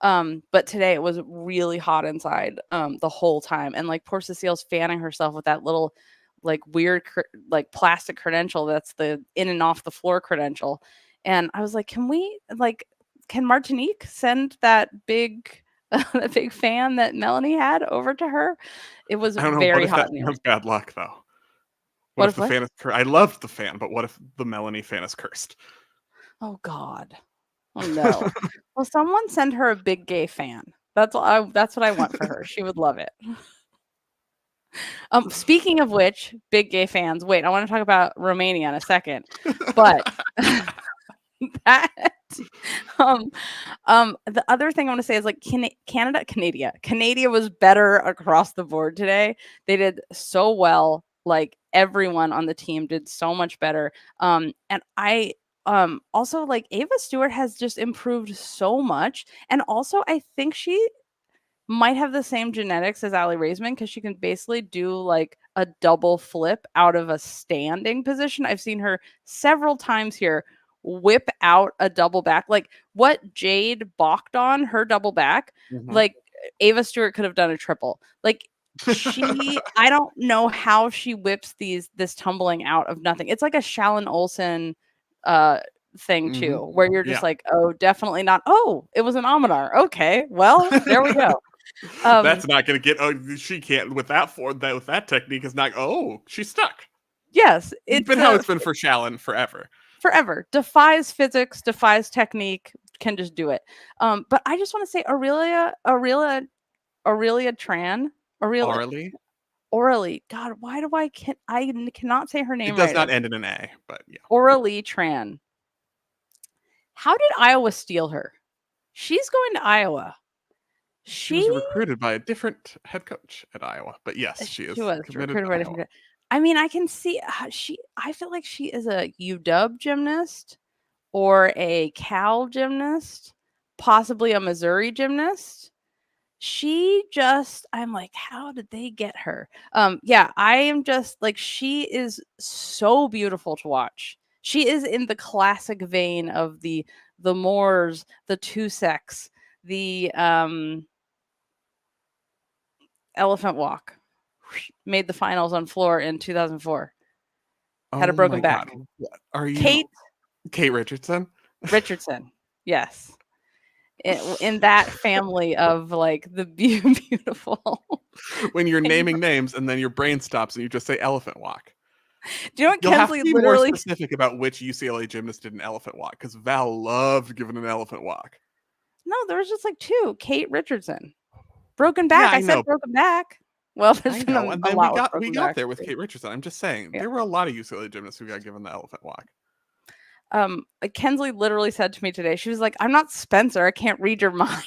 But today it was really hot inside the whole time. And like poor Cecile's fanning herself with that little like weird like plastic credential that's the in and off the floor credential. And I was like, can Martinique send that big that big fan that Melanie had over to her? It was I don't know. very What if hot that in here. has bad luck, though? What What if if the what? fan is cursed? I loved the fan, but what if the Melanie fan is cursed? Oh God. Oh no. Well, someone send her a big gay fan. That's what I want for her. She would love it. Speaking of which, big gay fans. Wait, I want to talk about Romania in a second. But that the other thing I want to say is like Canada was better across the board today. They did so well. Like everyone on the team did so much better. And I also like Ava Stewart has just improved so much. And also I think she might have the same genetics as Ali Raisman because she can basically do like a double flip out of a standing position. I've seen her several times here whip out a double back. Like what Jade balked on, her double back, like Ava Stewart could have done a triple. Like I don't know how she whips this tumbling out of nothing. It's like a Shallon Olsen thing too, where you're just like, oh, definitely not. Oh, it was an Amanar. Okay, well, there we go. That's not going to get. Oh, she can't with that technique. Is not. Oh, she's stuck. Yes, It's been how it's been for Shallon forever. Forever defies physics, defies technique. Can just do it. But I just want to say Aurelia Tran. Aurelie. God, why do I cannot say her name It does right? not end in an A, but yeah. Aurelie Tran. How did Iowa steal her? She's going to Iowa. She was recruited by a different head coach at Iowa, but yes, she was committed to Iowa. I mean, I can see I feel like she is a UW gymnast or a Cal gymnast, possibly a Missouri gymnast. I'm like, how did they get her? Yeah, I am just like, she is so beautiful to watch. She is in the classic vein of the Moores, the Tusex, the Elephant Walk. Made the finals on floor in 2004. Had a broken back. God. What are you? Kate Richardson? Richardson. Yes. In that family of like the beautiful. When you're naming names and then your brain stops and you just say Elephant Walk. Do you know what You'll have to Kensley be more literally? specific about which UCLA gymnast did an elephant walk, because Val loved giving an elephant walk. No, there was just like two. Kate Richardson, broken Yeah, back. I I said know. broken back. Well, there's I been know. And a then lot with we broken got back. there with Kate Richardson. I'm just saying, Yeah. there were a lot of UCLA gymnasts who got given the elephant walk. Kensley literally said to me today, she was like, "I'm not Spencer. I can't read your mind."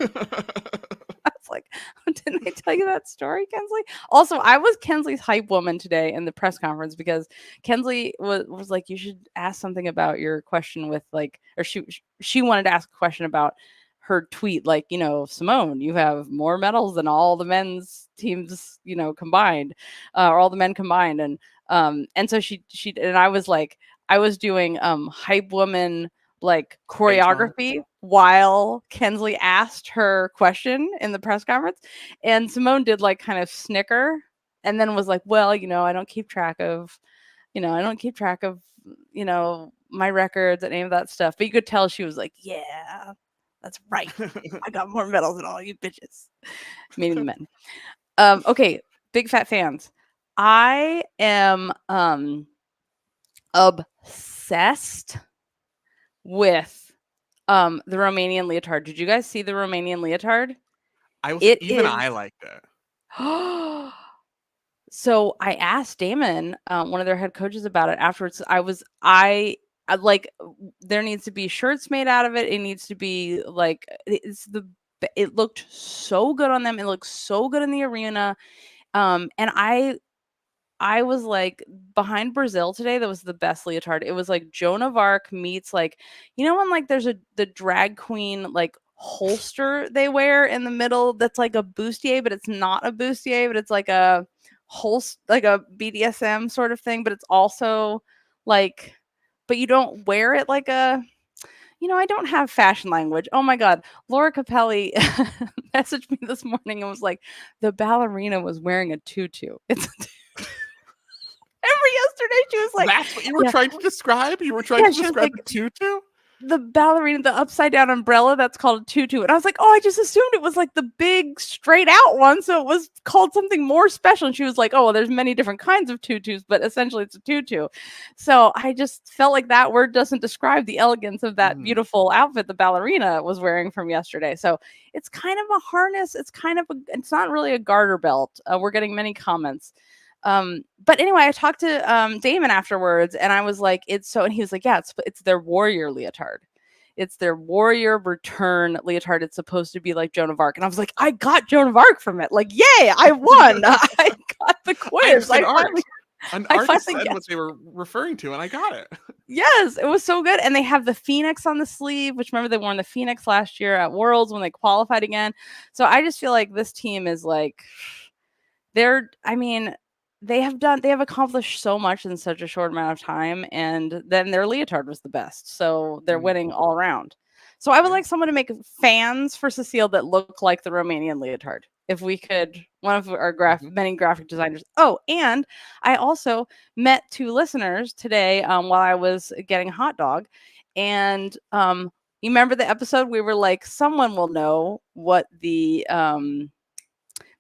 I was like, didn't I tell you that story, Kensley? Also, I was Kensley's hype woman today in the press conference because Kensley was like, you should ask something about your question with like, or she wanted to ask a question about her tweet, like, Simone, you have more medals than all the men's teams, combined, or all the men combined, and so she and I was like, I was doing hype woman like Face mom. choreography while Kensley asked her question in the press conference. And Simone did like kind of snicker and then was like, well, I don't keep track of, my records and any of that stuff. But you could tell she was like, yeah, that's right. I got more medals than all you bitches, meaning the men. Okay, big fat fans. I am obsessed with the Romanian leotard. Did you guys see the Romanian leotard? I will say, It even is I liked it. So I asked Damon, one of their head coaches, about it afterwards. I like there needs to be shirts made out of it. It needs to be like it looked so good on them. It looked so good in the arena. And I was like behind Brazil today. That was the best leotard. It was like Joan of Arc meets like, when like there's the drag queen like holster they wear in the middle that's like a bustier, but it's not a bustier, but it's like a like a BDSM sort of thing, but it's also like, but you don't wear it like a, I don't have fashion language. Oh my God. Laura Capelli messaged me this morning and was like, the ballerina was wearing a tutu. It's Remember yesterday she was like, That's what you were yeah, trying to describe? You were trying yeah, to she was describe like a tutu? the ballerina, the upside down umbrella that's called a tutu. And I was like, oh, I just assumed it was like the big straight out one. So it was called something more special. And she was like, oh, well, there's many different kinds of tutus, but essentially it's a tutu. So I just felt like that word doesn't describe the elegance of that Mm. beautiful outfit the ballerina was wearing from yesterday. So it's kind of a harness. It's not really a garter belt. We're getting many comments. But anyway, I talked to Damon afterwards, and I was like, and he was like, yeah, it's their warrior leotard. It's their warrior return leotard. It's supposed to be like Joan of Arc. And I was like, I got Joan of Arc from it. Like, yay, I won. I got the quiz. It's an art. An I artist finally said get what they were referring to, and I got it. Yes, it was so good. And they have the Phoenix on the sleeve, which remember they won the Phoenix last year at Worlds when they qualified again. So I just feel like this team is like I mean, they have accomplished so much in such a short amount of time, and then their leotard was the best. So they're Mm. winning all around. So I would Yeah. like someone to make fans for Cecile that look like the Romanian leotard. If we could, one of our Mhm. many graphic designers. Oh, and I also met two listeners today while I was getting a hot dog. And you remember the episode we were like, someone will know what the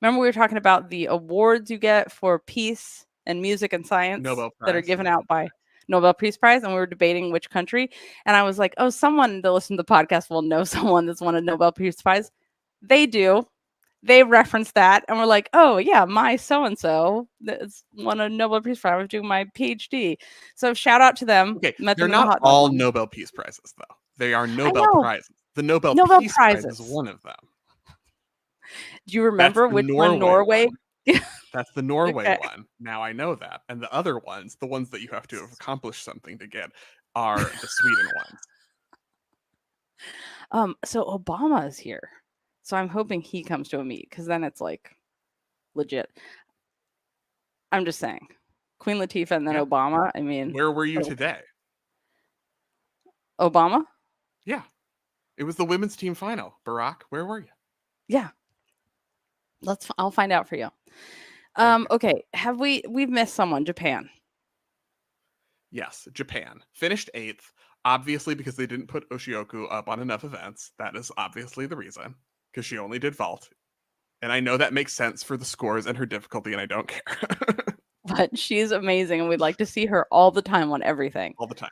remember we were talking about the awards you get for peace and music and science Nobel that are Prize. given out by Nobel Peace Prize, and we were debating which country. And I was like, oh, someone that listens to the podcast will know someone that's won a Nobel Peace Prize. They do. They reference that, and we're like, oh yeah, my so and so that's won a Nobel Peace Prize. I was doing my PhD, so shout out to them. Okay, Met they're them in the not hot dog all line. Nobel Peace Prizes, though. They are I Nobel know Prizes. The Nobel Nobel Peace Prize is prizes. one of them. Do you That's remember the which one Norway Norway? one. That's the Norway Okay. one. Now I know that. And the other ones, the ones that you have to have accomplished something to get, are the Sweden ones. So Obama is here. So I'm hoping he comes to a meet because then it's like legit. I'm just saying. Queen Latifah and then Yeah. Obama. I mean, Where were you today? Obama? Yeah. It was the women's team final. Barack, where were you? Yeah. I'll find out for you. Okay. Okay. We've missed someone, Japan. Yes, Japan. Finished 8th, obviously because they didn't put Oshioku up on enough events. That is obviously the reason, because she only did vault. And I know that makes sense for the scores and her difficulty, and I don't care. but she's amazing, and we'd like to see her all the time on everything. all the time.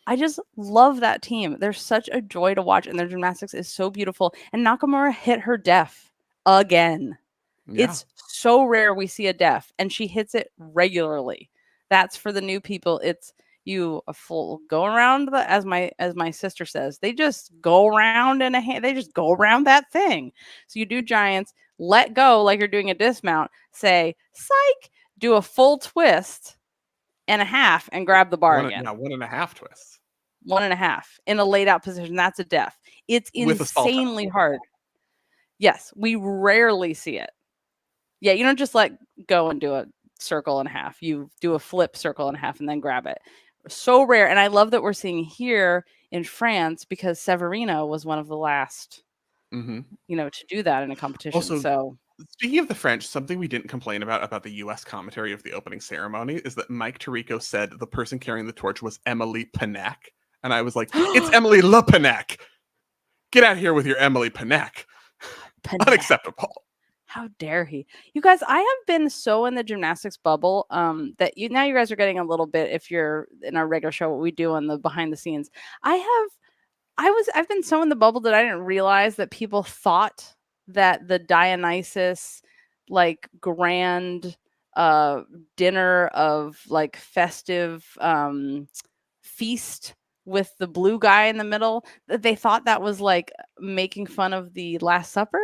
I just love that team. They're such a joy to watch, and their gymnastics is so beautiful. And Nakamura hit her def again. Yeah. It's so rare we see a def, and she hits it regularly. That's for the new people. It's you a full go around the as my sister says. They just go around in a hand. They just go around that thing. So you do giants, let go like you're doing a dismount. Say psych, do a full twist and a half, and grab the bar again. 1.5 twists 1.5 in a laid out position. That's a def. It's with a salto. insanely hard. Yes, we rarely see it. Yeah, you don't just let go and do a circle and a half. You do a flip circle and a half and then grab it. So rare. And I love that we're seeing here in France because Severino was one of the last, Mm-hmm. To do that in a competition. Also, so speaking of the French, something we didn't complain about the U.S. commentary of the opening ceremony is that Mike Tirico said the person carrying the torch was Emily Panek. And I was like, it's Emily Le Panek. Get out of here with your Emily Panek. Unacceptable. How dare he? You guys, I have been so in the gymnastics bubble that you guys are getting a little bit, if you're in our regular show, what we do on the behind the scenes. I've been so in the bubble that I didn't realize that people thought that the Dionysus like grand dinner of like festive feast with the blue guy in the middle, that they thought that was like making fun of the Last Supper.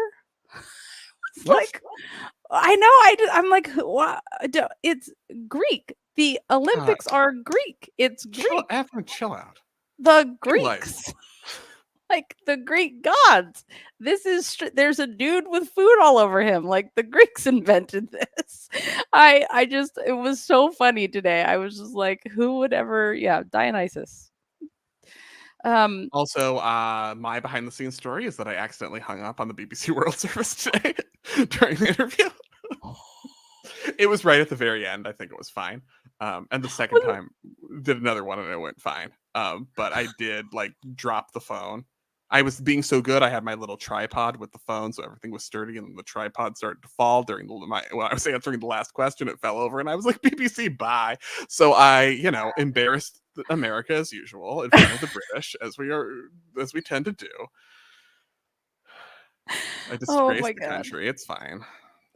It's like, I know, I'm like, what? It's Greek. The Olympics are Greek. It's Greek. Everyone chill out. The Greeks. Like the Greek gods. There's a dude with food all over him. Like the Greeks invented this. It was so funny today. I was just like, who would ever, Dionysus. Also, my behind the scenes story is that I accidentally hung up on the BBC World Service today during the interview. It was right at the very end. I think it was fine. And the second time did another one and it went fine. But I did like drop the phone. I was being so good. I had my little tripod with the phone, so everything was sturdy, and the tripod started to fall when I was answering the last question. It fell over, and I was like, "BBC, bye." So I, embarrassed America as usual in front of the British, as we tend to do. I disgraced the country. It's fine.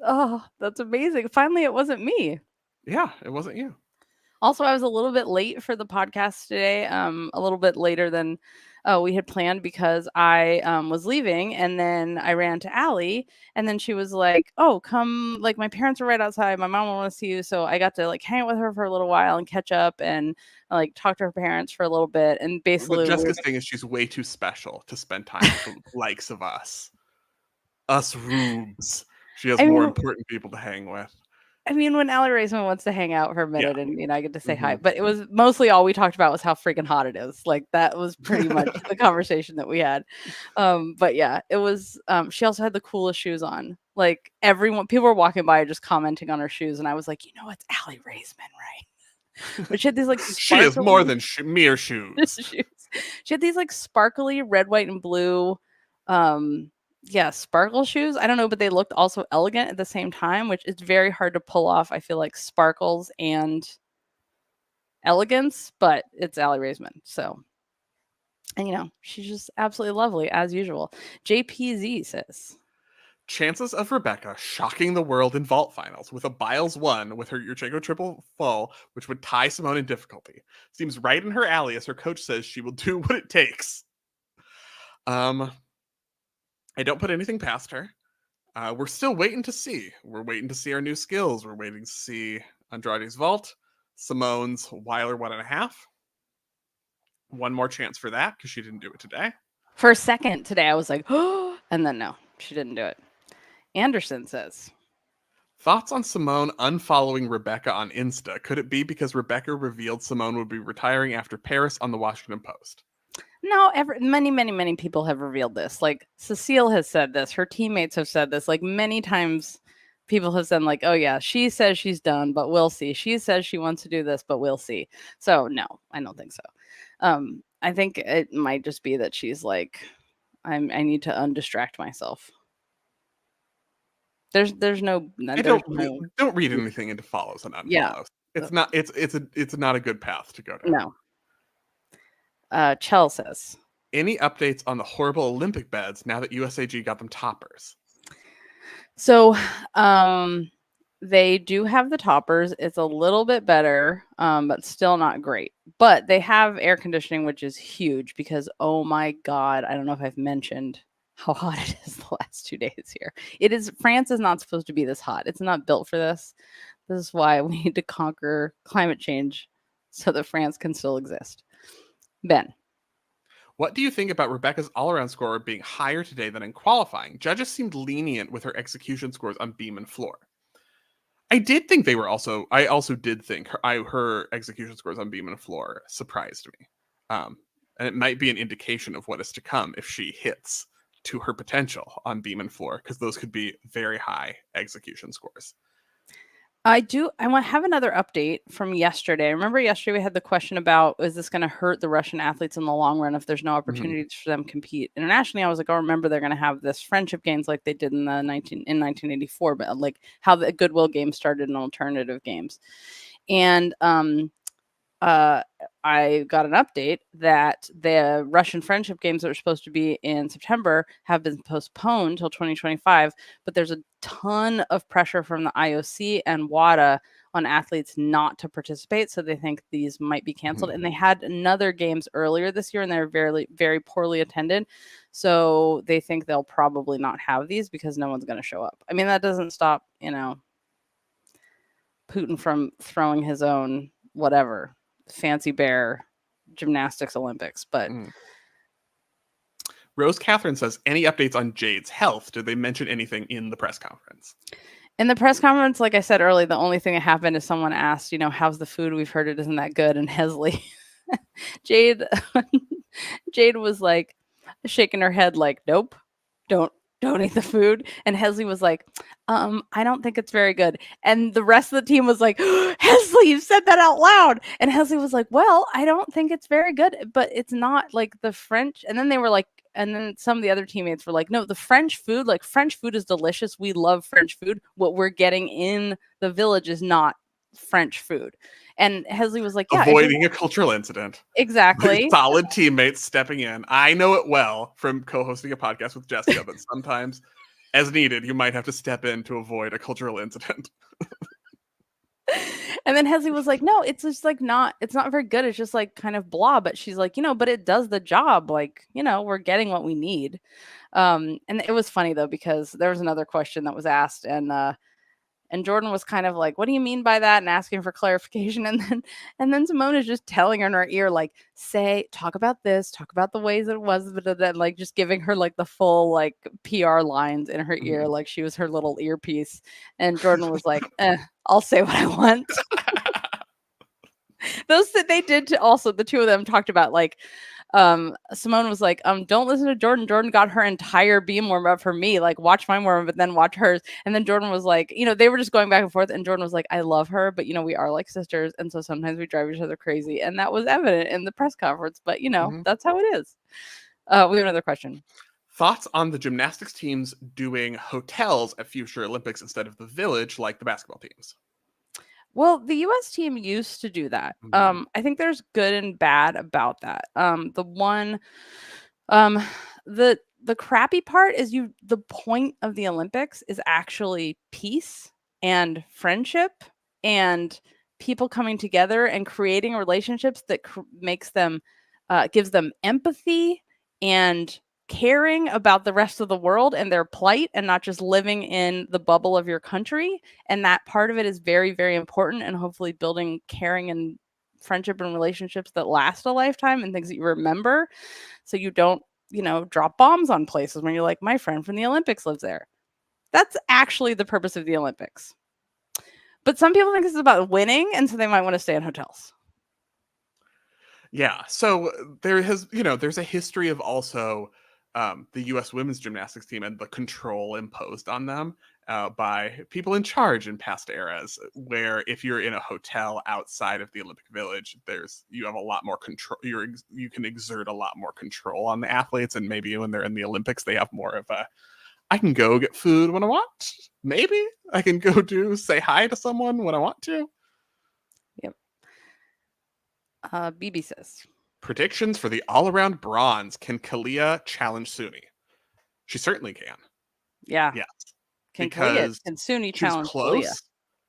Oh, that's amazing! Finally, it wasn't me. Yeah, it wasn't you. Also, I was a little bit late for the podcast today. A little bit later than we had planned because I was leaving, and then I ran to Allie, and then she was like, "Oh, come!" Like my parents were right outside. My mom will want to see you, so I got to like hang out with her for a little while and catch up and like talk to her parents for a little bit. And basically, what Jessica's thing is she's way too special to spend time with the likes of us rubes. She has more important people to hang with. I mean, when Allie Raisman wants to hang out for a minute and, I get to say hi, but it was mostly all we talked about was how freaking hot it is. Like that was pretty much the conversation that we had. But yeah, it was, she also had the coolest shoes on. Like people were walking by just commenting on her shoes. And I was like, it's Allie Raisman, right? But she had these like, she is more than mere shoes. She had these like sparkly red, white, and blue, sparkle shoes. I don't know, but they looked also elegant at the same time, which is very hard to pull off. I feel like sparkles and elegance, but it's Allie Raisman. So, and she's just absolutely lovely as usual. JPZ says, chances of Rebecca shocking the world in vault finals with a Biles 1 with her Yurchenko triple full, which would tie Simone in difficulty. Seems right in her alley, as her coach says she will do what it takes. I don't put anything past her. We're still waiting to see. We're waiting to see our new skills. We're waiting to see Andrade's vault, Simone's Weiler 1.5. One more chance for that because she didn't do it today. For a second today, I was like, oh, and then no, she didn't do it. Anderson says, thoughts on Simone unfollowing Rebecca on Insta? Could it be because Rebecca revealed Simone would be retiring after Paris on the Washington Post? No, many people have revealed this. Like Cecile has said this. Her teammates have said this. Like many times people have said like, oh yeah, she says she's done, but we'll see. She says she wants to do this, but we'll see. So no, I don't think so. I think it might just be that she's like, I need to undistract myself. There's no. Don't read anything into follows and unfollows. It's not. It's not a good path to go down. No. Chell says. Any updates on the horrible Olympic beds now that USAG got them toppers? So, they do have the toppers. It's a little bit better, but still not great. But they have air conditioning, which is huge because, oh my God, I don't know if I've mentioned how hot it is the last 2 days here. It is, France is not supposed to be this hot. It's not built for this. This is why we need to conquer climate change so that France can still exist. Ben. What do you think about Rebecca's all-around score being higher today than in qualifying? Judges seemed lenient with her execution scores on beam and floor. I did think they were also. I also did think her execution scores on beam and floor surprised me, and it might be an indication of what is to come if she hits to her potential on beam and floor, because those could be very high execution scores. I want to have another update from yesterday. Remember yesterday we had the question about, is this going to hurt the Russian athletes in the long run if there's no opportunities for them to compete internationally? I was like, oh, remember they're going to have this friendship games like they did in 1984, but like how the Goodwill Games started in alternative games. And I got an update that the Russian friendship games that were supposed to be in September have been postponed till 2025. But there's a ton of pressure from the IOC and WADA on athletes not to participate. So they think these might be canceled. And they had another games earlier this year and they're very, very poorly attended. So they think they'll probably not have these because no one's going to show up. I mean, that doesn't stop, Putin from throwing his own whatever fancy bear gymnastics Olympics, but Rose Catherine says, any updates on Jade's health? Did they mention anything in the press conference? In the press conference, like I said earlier, the only thing that happened is someone asked, how's the food? We've heard it isn't that good. And Hesley, Jade was like shaking her head like, nope, don't eat the food. And Hesley was like, I don't think it's very good. And the rest of the team was like, Hesley, you said that out loud. And Hesley was like, well, I don't think it's very good, but it's not like the French. And then they were like, and then some of the other teammates were like, no, the French food is delicious. We love French food. What we're getting in the village is not French food. And Hesley was like, yeah, avoiding a cultural incident. Exactly. Solid teammates stepping in. I know it well from co-hosting a podcast with Jessica, but sometimes as needed, you might have to step in to avoid a cultural incident. And then Hesley was like, no, it's just like it's not very good. It's just like kind of blah. But she's like, but it does the job. Like, we're getting what we need. And it was funny though, because there was another question that was asked and Jordan was kind of like, what do you mean by that? And asking for clarification. And then Simone is just telling her in her ear, like, talk about this, talk about the ways it was, but then like just giving her like the full like PR lines in her ear, like she was her little earpiece. And Jordan was like, I'll say what I want. Those that they did to also, the two of them talked about like, Simone was like, don't listen to Jordan. Jordan got her entire beam warm up for me. Like, watch my warm up, but then watch hers. And then Jordan was like, they were just going back and forth. And Jordan was like, I love her, but we are like sisters. And so sometimes we drive each other crazy. And that was evident in the press conference. But that's how it is. We have another question. Thoughts on the gymnastics teams doing hotels at future Olympics instead of the village like the basketball teams? Well, the U.S. team used to do that. I think there's good and bad about that. The crappy part is the point of the Olympics is actually peace and friendship and people coming together and creating relationships that makes them, gives them empathy and caring about the rest of the world and their plight and not just living in the bubble of your country. And that part of it is very, very important, and hopefully building caring and friendship and relationships that last a lifetime and things that you remember, so you don't, drop bombs on places when you're like, my friend from the Olympics lives there. That's actually the purpose of the Olympics. But some people think this is about winning, and so they might want to stay in hotels. Yeah. So there's a history of also the U.S. women's gymnastics team and the control imposed on them by people in charge in past eras, where if you're in a hotel outside of the Olympic Village, you have a lot more control. You can exert a lot more control on the athletes, and maybe when they're in the Olympics, they have more of a, I can go get food when I want. Maybe I can go say hi to someone when I want to. BB says. Predictions for the all-around bronze. Can Kalia challenge Suni? She certainly can. Yeah. Yes, Can because Suni she was challenge Kalia? close.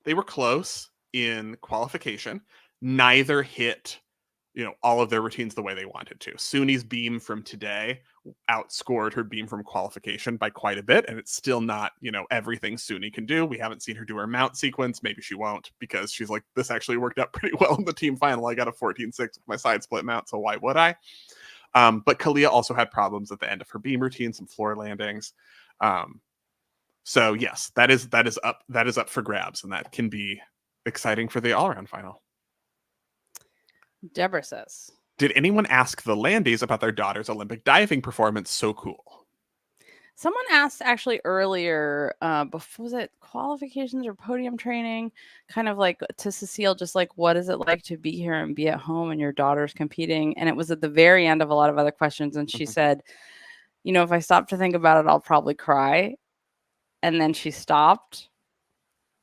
They were close in qualification. Neither hit, all of their routines the way they wanted to. Suni's beam from today outscored her beam from qualification by quite a bit, and it's still not, everything Suni can do. We haven't seen her do her mount sequence. Maybe she won't, because she's like, this actually worked out pretty well in the team final. I got a 14-6 with my side split mount, so why would I? But Kalia also had problems at the end of her beam routine, some floor landings. So yes, that is up for grabs, and that can be exciting for the all-around final. Deborah says. Did anyone ask the Landys about their daughter's Olympic diving performance? So cool. Someone asked actually earlier, before, was it qualifications or podium training? Kind of like to Cecile, just like, what is it like to be here and be at home and your daughter's competing? And it was at the very end of a lot of other questions. And she said, if I stop to think about it, I'll probably cry. And then she stopped.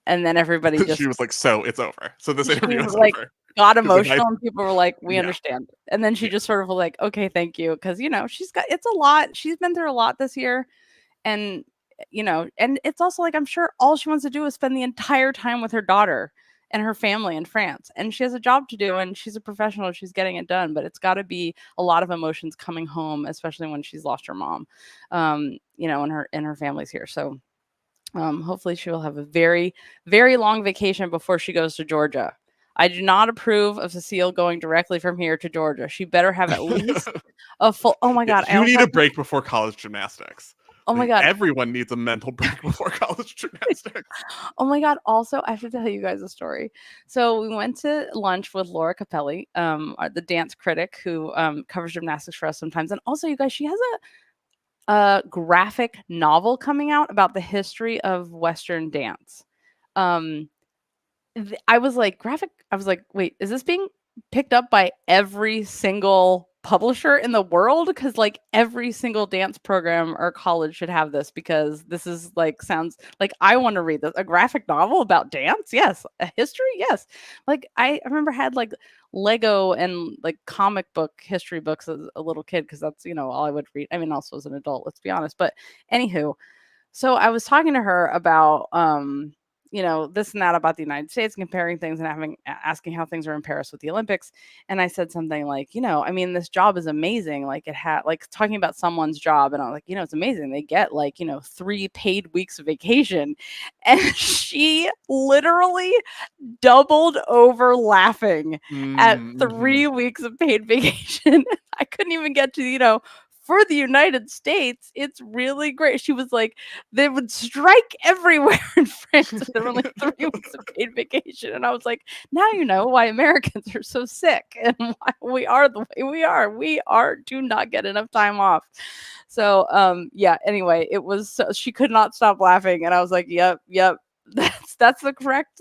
And then everybody just, She was like, so it's over. So this she interview is like over. got emotional and people were like, we Yeah. understand. And then she Yeah. just sort of was like, okay, thank you. Cause it's a lot. She's been through a lot this year. And, and it's also like, I'm sure all she wants to do is spend the entire time with her daughter and her family in France. And she has a job to do and she's a professional. She's getting it done, but it's got to be a lot of emotions coming home, especially when she's lost her mom, and her family's here. So, hopefully she will have a very, very long vacation before she goes to Georgia. I do not approve of Cecile going directly from here to Georgia. She better have at least a full. Oh my God! You need a break before college gymnastics. Oh my God! Everyone needs a mental break before college gymnastics. Oh my God! Also, I have to tell you guys a story. So we went to lunch with Laura Capelli, the dance critic who covers gymnastics for us sometimes, and also, you guys, she has a graphic novel coming out about the history of Western dance. I was like, wait, is this being picked up by every single publisher in the world? Because like every single dance program or college should have this, because this is like, sounds like I want to read this. A graphic novel about dance? Yes. A history? Yes. Like I remember had like Lego and like comic book history books as a little kid, because that's, all I would read. I mean, also as an adult, let's be honest. But anywho, so I was talking to her about this and that about the United States, comparing things and asking how things are in Paris with the Olympics. And I said something like, I mean, this job is amazing. Like it had, like, talking about someone's job, and I'm like, it's amazing. They get like, 3 paid weeks of vacation. And she literally doubled over laughing at Mm-hmm. 3 weeks of paid vacation. I couldn't even get to, for the United States, it's really great. She was like, they would strike everywhere in France if there were only 3 weeks of paid vacation. And I was like, now you know why Americans are so sick and why we are the way we are. We do not get enough time off. So yeah, anyway, she could not stop laughing. And I was like, yep. That's the correct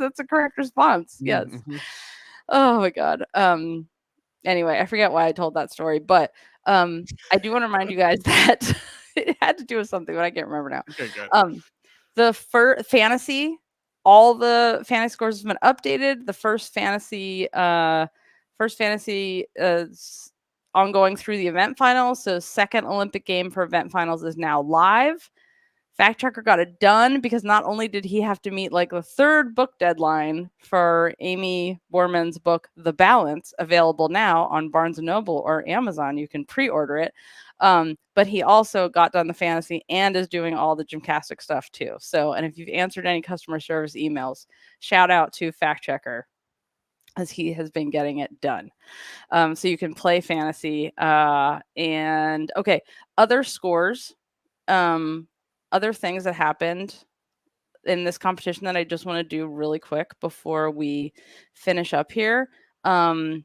response. Yes. Mm-hmm. Oh my God. Anyway, I forget why I told that story, but I do want to remind you guys that it had to do with something, but I can't remember now. Okay, good. The fantasy, all the fantasy scores have been updated. The first fantasy is ongoing through the event finals. So second Olympic game for event finals is now live. Fact Checker got it done because not only did he have to meet like the third book deadline for Amy Borman's book, The Balance, available now on Barnes & Noble or Amazon. You can pre-order it. But he also got done the fantasy and is doing all the gymnastic stuff too. So, and if you've answered any customer service emails, shout out to Fact Checker, as he has been getting it done. So you can play fantasy. And okay, other scores. Other things that happened in this competition that I just want to do really quick before we finish up here. You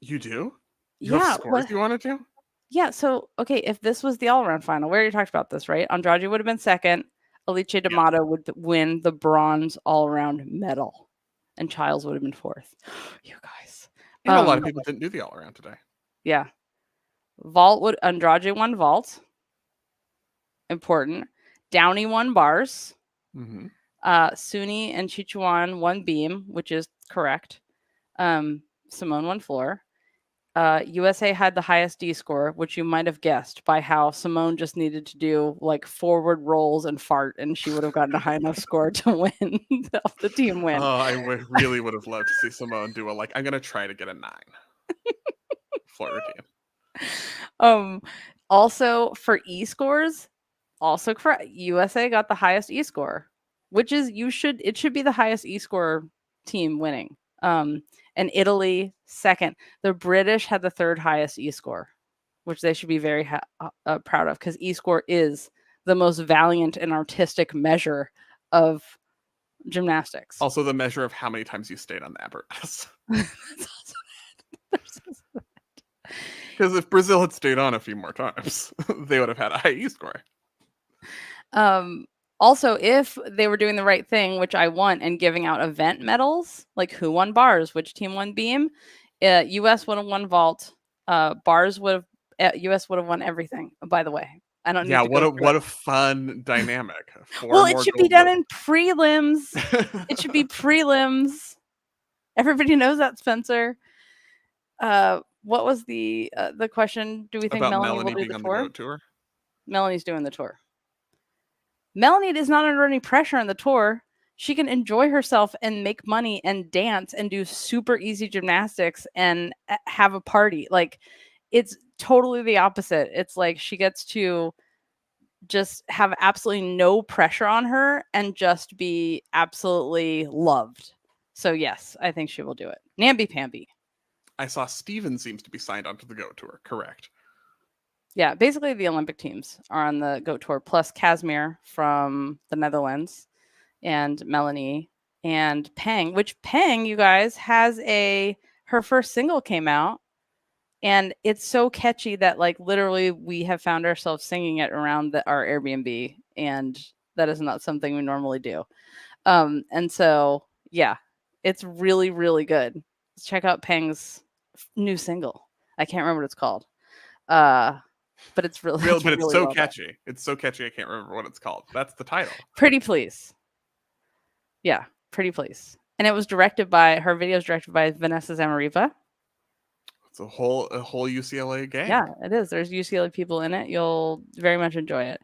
do? You have scores you want to do? Yeah. So, okay, if this was the all-around final, we already talked about this, right? Andrade would have been second. Alice D'Amato would win the bronze all-around medal, and Childs would have been fourth. You guys. And a lot of people didn't do the all-around today. Yeah. Andrade won vault. Important. Downey won bars. Mm-hmm. Suni and Chichuan won beam, which is correct. Simone won floor. USA had the highest D score, which you might have guessed by how Simone just needed to do like forward rolls and fart, and she would have gotten a high enough score to win, to help the team win. Oh, I really would have loved to see Simone do I'm going to try to get a 9 floor routine. Also for E scores, also correct. USA got the highest E score, which is it should be the highest E score team winning. And Italy second. The British had the third highest E score, which they should be very proud of, because E score is the most valiant and artistic measure of gymnastics. Also, the measure of how many times you stayed on the apparatus. Because if Brazil had stayed on a few more times, they would have had a high E score. Also, if they were doing the right thing, which I want, and giving out event medals, like who won bars, which team won beam, US would have won vault. Bars would have US would have won everything. By the way, I don't need to go what a fun dynamic. Well, it should be done in prelims. It should be prelims. Everybody knows that, Spencer. What was the question? Do we think about Melanie will do being the on tour? the Go tour? Melanie's doing the tour. Melanie is not under any pressure on the tour. She can enjoy herself and make money and dance and do super easy gymnastics and have a party. Like, it's totally the opposite. It's like she gets to just have absolutely no pressure on her and just be absolutely loved. So yes, I think she will do it. Namby-pamby. I saw Steven seems to be signed onto the Go tour. Correct. Yeah, basically the Olympic teams are on the Go tour, plus Casimir from the Netherlands and Melanie and Peng, which Peng, you guys, has her first single came out, and it's so catchy that like literally we have found ourselves singing it around our Airbnb, and that is not something we normally do. And so yeah, it's really, really good. Check out Peng's new single. I can't remember what it's called. But it's really, but it's so well catchy. done. It's so catchy. I can't remember what it's called. That's the title. Pretty Please. Yeah, Pretty Please. And it was directed by Vanessa Zamariva. It's a whole UCLA gang. Yeah, it is. There's UCLA people in it. You'll very much enjoy it.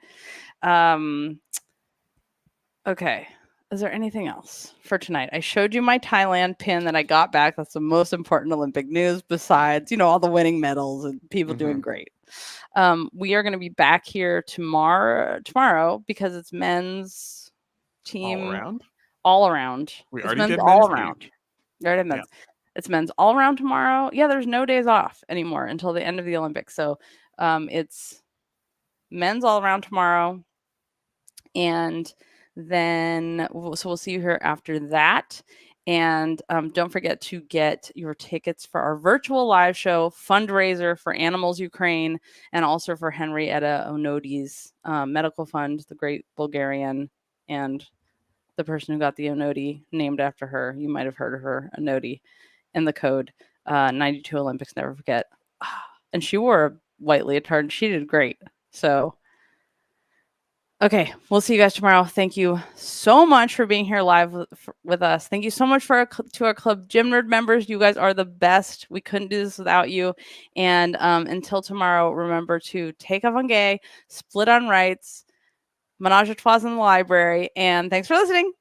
Okay. Is there anything else for tonight? I showed you my Thailand pin that I got back. That's the most important Olympic news, besides, all the winning medals and people doing great. We are going to be back here tomorrow because it's men's team all around. We it's already men's did all men's around. We already did men's. Yeah. It's men's all around tomorrow. Yeah, there's no days off anymore until the end of the Olympics. So it's men's all around tomorrow. And then we'll see you here after that. And don't forget to get your tickets for our virtual live show fundraiser for Animals Ukraine, and also for Henrietta Onodi's medical fund, the great Bulgarian, and the person who got the Onodi named after her. You might have heard of her, Onodi, in the code 92 Olympics, never forget. And she wore a white leotard. She did great. So okay, we'll see you guys tomorrow. Thank you so much for being here live with us. Thank you so much to our Club Gym Nerd members. You guys are the best. We couldn't do this without you. And until tomorrow, remember to take off on gay, split on rights, menage a trois in the library, and thanks for listening.